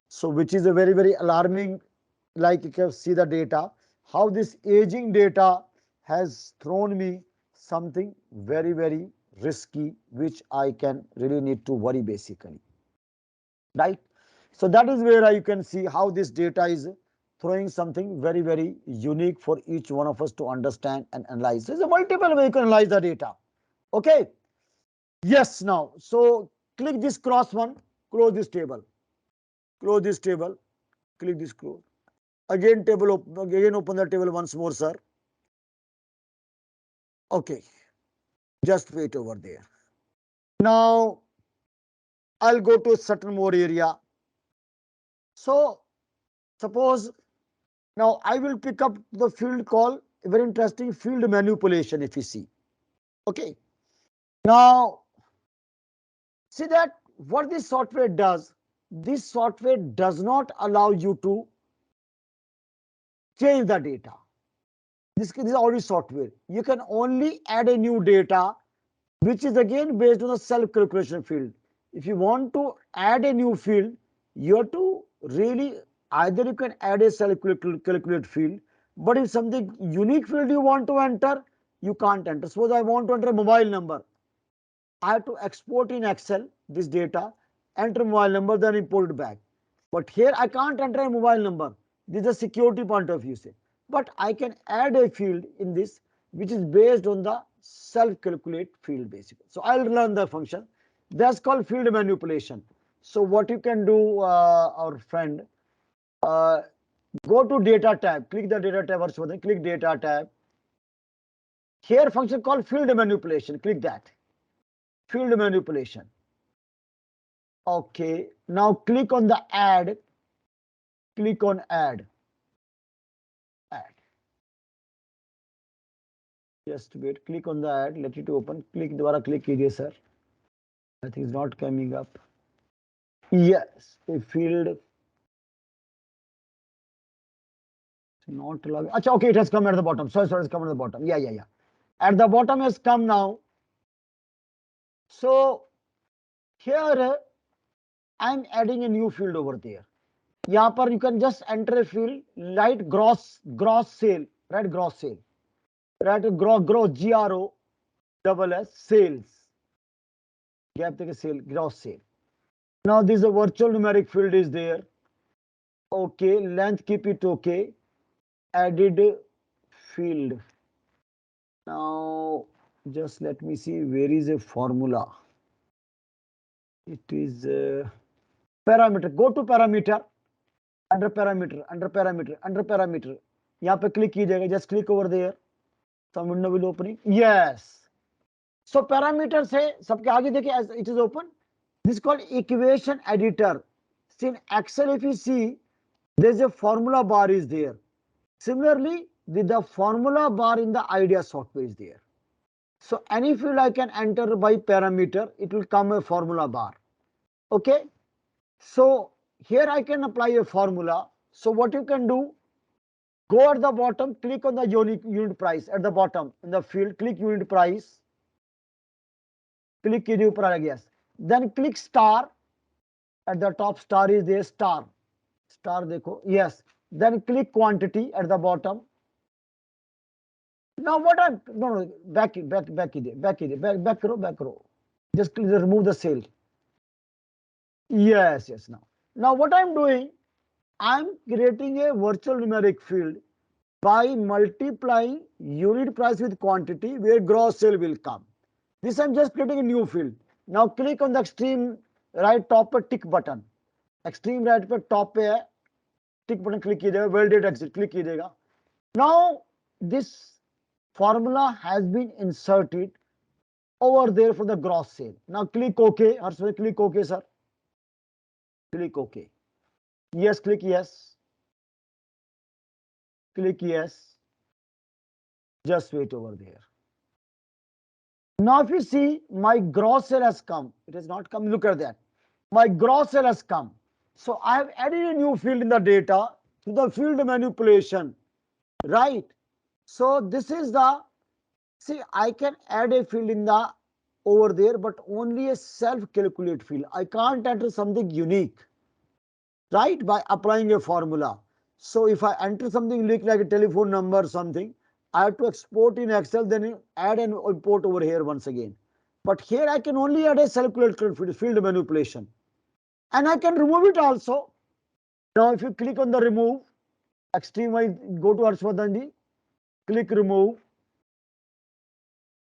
So which is a very, very alarming, like you can see the data, how this aging data has thrown me something very, very risky, which I can really need to worry basically, right? So that is where you can see how this data is throwing something very, very unique for each one of us to understand and analyze. There's a multiple way you can analyze the data. Okay. Yes, now, so click this cross one, close this table, click this close. Again, again open the table once more, sir. Okay, just wait over there. Now, I'll go to a certain more area. So, suppose now I will pick up the field called very interesting field manipulation, if you see. Okay. Now, see that what this software does, this software does not allow you to change the data. This is already software. You can only add a new data, which is again based on the self-calculation field. If you want to add a new field, you have to really, either you can add a self-calculate field, but if something unique field you want to enter, you can't enter. Suppose I want to enter a mobile number. I have to export in Excel this data, enter mobile number, then import it back. But here I can't enter a mobile number. This is a security point of view, say. But I can add a field in this which is based on the self-calculate field basically. So I'll learn the function. That's called field manipulation. So what you can do, our friend, go to data tab, click the data tab or something, click data tab. Here function called field manipulation, click that. Field manipulation. Okay, now click on the add, click on add. Just wait, click on the add, let it open, click दोबारा click कीजिए sir. I think it's not coming up. Yes, a field not log. Achha, okay, it has come at the bottom. Sorry, it's come at the bottom. Yeah. At the bottom has come now. So here I'm adding a new field over there. यहाँ पर you can just enter a field, write gross sale, right? Gross sale, right? Gross GRO double S sales. Gap take a sale, gross sale. Now this is a virtual numeric field is there. Okay, length keep it okay. Added field. Now just let me see where is a formula. It is parameter. Go to parameter. Under parameter. यहाँ पे click कीजिएगा. Just click over there. Some window will opening. Yes. So parameter से सबके आगे देखिए as it is open. This is called equation editor. See in Excel if you see there is a formula bar is there. Similarly, the formula bar in the idea software is there. So any field I can enter by parameter, it will come a formula bar. Okay. So here I can apply a formula. So what you can do, go at the bottom, click on the unit price at the bottom in the field, click unit price, click new price, yes. Then click star. At the top star is there, star dekho, yes. Then click quantity at the bottom. Now what I'm no back row. Just remove the cell. Yes. Now what I'm doing, I'm creating a virtual numeric field by multiplying unit price with quantity where gross sale will come. This I'm just creating a new field. Now click on the extreme right top tick button. Extreme right पे top पे है tick button click कीजिएगा, validate exit click कीजिएगा. Now this formula has been inserted over there for the gross sale. Now click OK. Or click OK, sir. Click OK. Yes, click yes. Click yes. Just wait over there. Now if you see my gross sale has come. It has not come. Look at that. My gross sale has come. So I have added a new field in the data to the field manipulation. Right. So this is the See, I can add a field in the over there, but only a self-calculate field. I can't enter something unique, right? By applying a formula. So if I enter something unique like a telephone number or something, I have to export in Excel, then add and import over here once again. But here I can only add a self-calculate field manipulation. And I can remove it also. Now if you click on the remove, extreme wise, go to Harshvardhanji, click remove.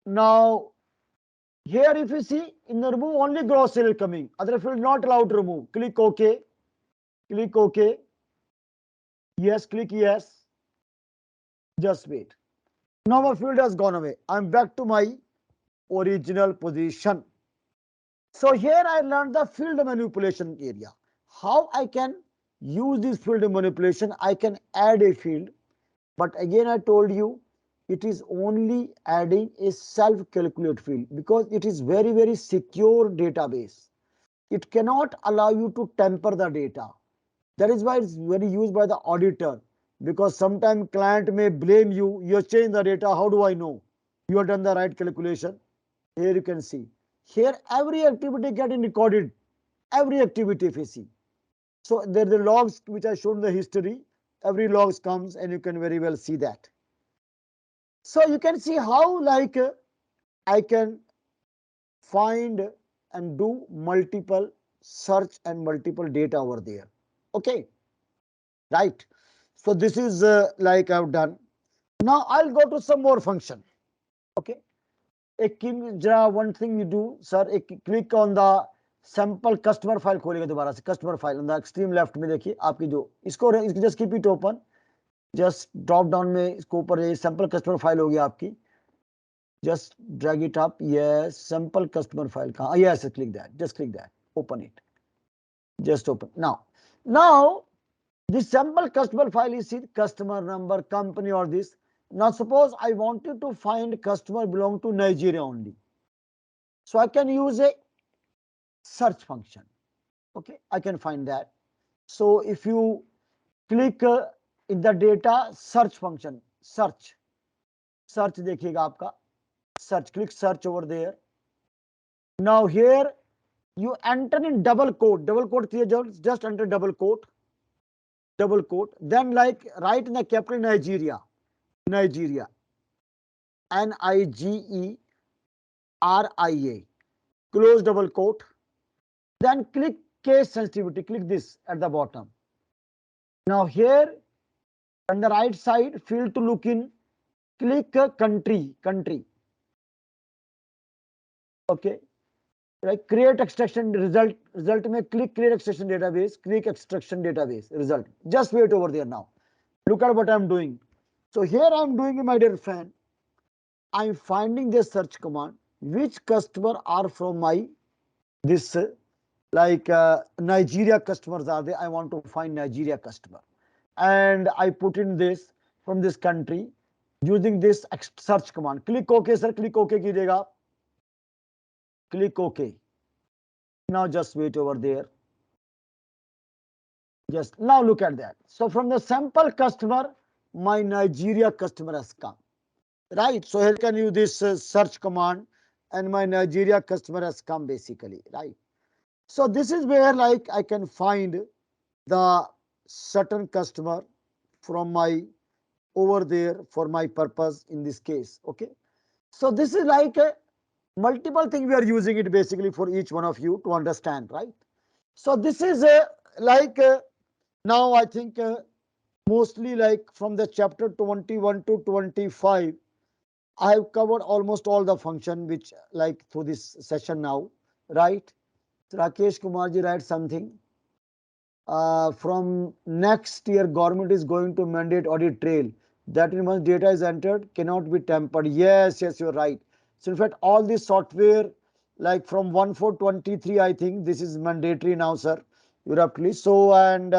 Now here if you see in the remove only gross sale coming, other field not allowed to remove. Click OK, click OK, yes, click yes, just wait. Now my field has gone away. I'm back to my original position. So here I learned the field manipulation area. How I can use this field manipulation, I can add a field, but again I told you it is only adding a self-calculate field because it is very secure database. It cannot allow you to tamper the data. That is why it's very used by the auditor, because sometimes client may blame you, you have changed the data, how do I know you have done the right calculation? Here you can see, here every activity getting recorded, every activity if you see. So there are the logs which I showed in the history, every logs comes and you can very well see that. So you can see how like I can find and do multiple search and multiple data over there. Okay, right. So this is like I've done. Now I'll go to some more function. Okay, one thing you do, sir, click on the sample customer file खोलेगा दोबारा से customer file on the extreme left में देखिए आपकी जो इसको just keep it open, just drop down में इसको ऊपर ये sample customer file हो गया आपकी, just drag it up, yes, sample customer file कहाँ, yes, click that, just click that, open it, just open. Now this sample customer file is customer number, company or this. Now suppose I wanted to find customer belong to Nigeria only. So I can use a search function. Okay, I can find that. So if you click in the data search function, search देखिएगा आपका, search, click search over there. Now here you enter in double quote just enter double quote, then like write in the capital Nigeria, Nigeria, Nigeria, close double quote, then click case sensitivity, click this at the bottom. Now here on the right side field to look in, click country, okay, like create extraction result may click create extraction database, click extraction database result, just wait over there. Now look at what I'm doing. So here I'm doing, my dear friend, I'm finding this search command, which customer are from my this like Nigeria customers are there, I want to find Nigeria customer, and I put in this from this country using this search command. Click OK sir, click OK कीजिएगा, click OK. Now just wait over there, just now look at that. So from the sample customer my Nigeria customer has come, right? So here can use this search command and my Nigeria customer has come basically, right? So this is where like I can find the certain customer from my over there for my purpose in this case. Okay, so this is like a multiple thing we are using it basically for each one of you to understand, right? So this is like now I think mostly like from the chapter 21 to 25 I have covered almost all the function which like through this session now, right? Rakesh Kumar ji write something. From next year, government is going to mandate audit trail. That means once data is entered, cannot be tampered. Yes, you're right. So in fact, all this software, like from 1/4/23, I think this is mandatory now, sir. You're roughly so, and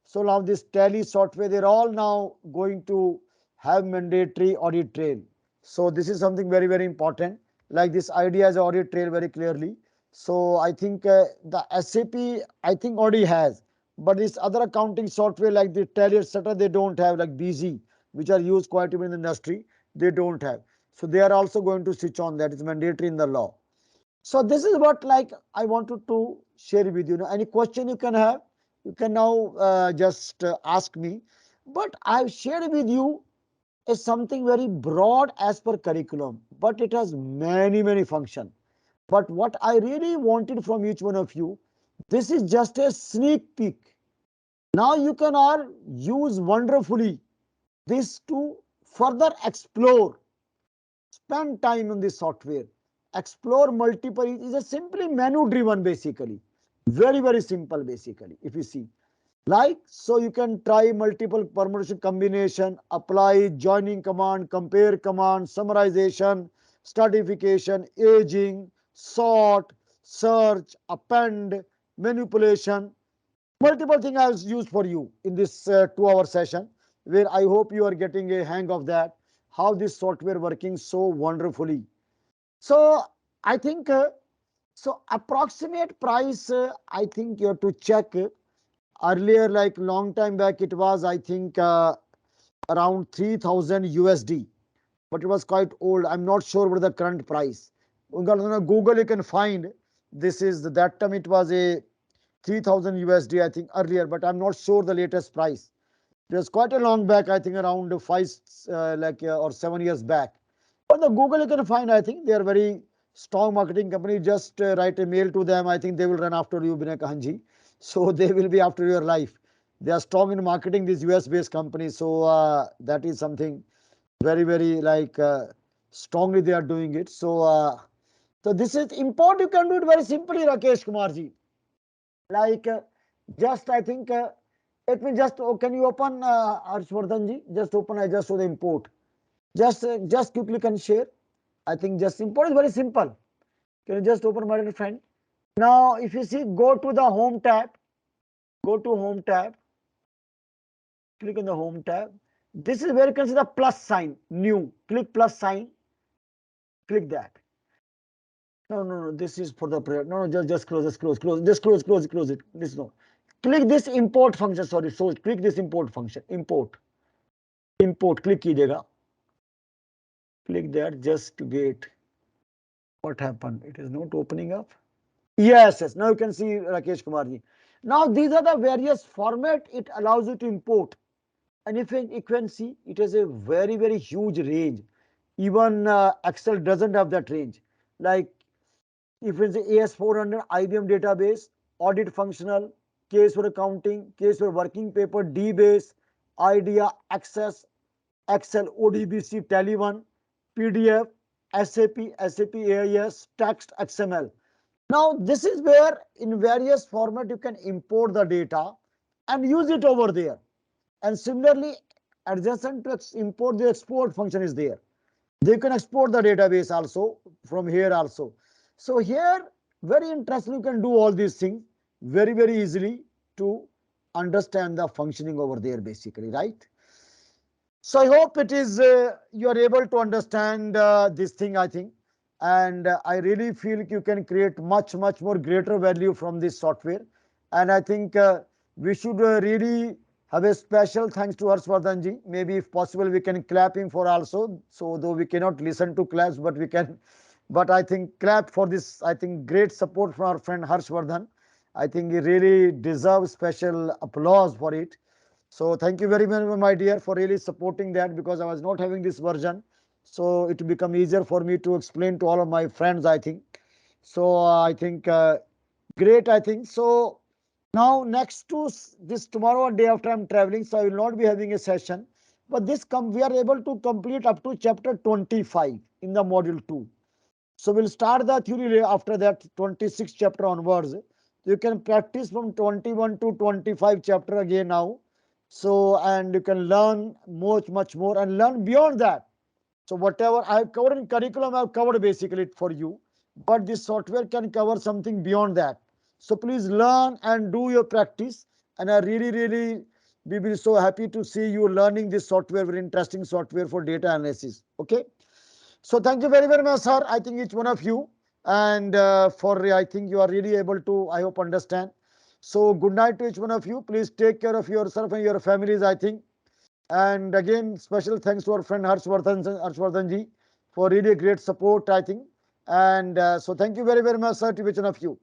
so now this Tally software, they're all now going to have mandatory audit trail. So this is something very important. Like this idea as audit trail very clearly. So I think the SAP, I think already has. But this other accounting software like the Tally, etc., they don't have, like BZ, which are used quite a bit in the industry, they don't have. So they are also going to switch on that. It's mandatory in the law. So this is what like I wanted to share with you. Now, any question you can have, you can now just ask me. But I've shared with you is something very broad as per curriculum, but it has many functions. But what I really wanted from each one of you, this is just a sneak peek. Now you can all use wonderfully this to further explore, spend time on this software, explore multiple. It is a simply menu driven basically, very simple basically. If you see, like, so you can try multiple permutation combination, apply, joining command, compare command, summarization, stratification, aging, sort, search, append, manipulation. Multiple things I was used for you in this 2 hour session, where I hope you are getting a hang of that, how this software working so wonderfully. So I think so approximate price, I think you have to check. Earlier, like long time back, it was I think around 3000 USD, but it was quite old. I'm not sure what the current price. On Google you can find, this is that time it was a 3000 USD I think earlier, but I'm not sure the latest price. It was quite a long back, I think around 5 or 7 years back. But the Google you can find, I think they are very strong marketing company. Just write a mail to them. I think they will run after you, Binay Kahanji. So they will be after your life. They are strong in marketing, these US based companies. So that is something very like strongly they are doing it. So this is import. You can do it very simply, Rakesh Kumarji. Like just I think let me just can you open Harshvardhanji? Just open. I just saw the import. Just quickly can share. I think just import is very simple. Can you just open, my dear friend? Now, if you see, go to the home tab. Go to home tab. Click on the home tab. This is where you can see the plus sign, new. Click plus sign. Click that. No. This is for the prayer. No. Just close. Just close it. This no. Click this import function. Sorry. So click this import function. Import. Click कीजिएगा. Click that. Just wait. What happened? It is not opening up. Yes. Now you can see Rakesh Kumarji. Now these are the various format it allows you to import. And if you can see, it has a very huge range. Even Excel doesn't have that range. Like if it's AS400 IBM database, audit functional, case for accounting, case for working paper, DBase, IDEA, Access, Excel, ODBC, Tele1, PDF, SAP AIS, text, XML. Now this is where in various format you can import the data and use it over there. And similarly, adjacent to import, the export function is there. They can export the database also from here also. So here, very interesting, you can do all these things very easily to understand the functioning over there basically, right? So I hope it is you are able to understand this thing, I think, and I really feel you can create much more greater value from this software. And I think we should really have a special thanks to Harshvardhanji. Maybe if possible we can clap him for also. So though we cannot listen to claps, but we can. But I think clap for this. I think great support from our friend Harshvardhan. I think he really deserves special applause for it. So thank you very much, my dear, for really supporting that, because I was not having this version. So it will become easier for me to explain to all of my friends, I think. So I think great, I think. So now next to this tomorrow and day after I'm traveling, so I will not be having a session. But this we are able to complete up to chapter 25 in the module 2. So we'll start the theory after that 26 chapter onwards. You can practice from 21 to 25 chapter again now. So, and you can learn much more and learn beyond that. So whatever I have covered in curriculum, I have covered basically it for you. But this software can cover something beyond that. So please learn and do your practice. And I really we will be so happy to see you learning this software, very interesting software for data analysis. Okay. So thank you very much, sir. I think each one of you, and for I think you are really able to, I hope, understand. So good night to each one of you. Please take care of yourself and your families, I think. And again, special thanks to our friend Harshvardhan ji for really great support, I think. And so thank you very, very much, sir, to each one of you.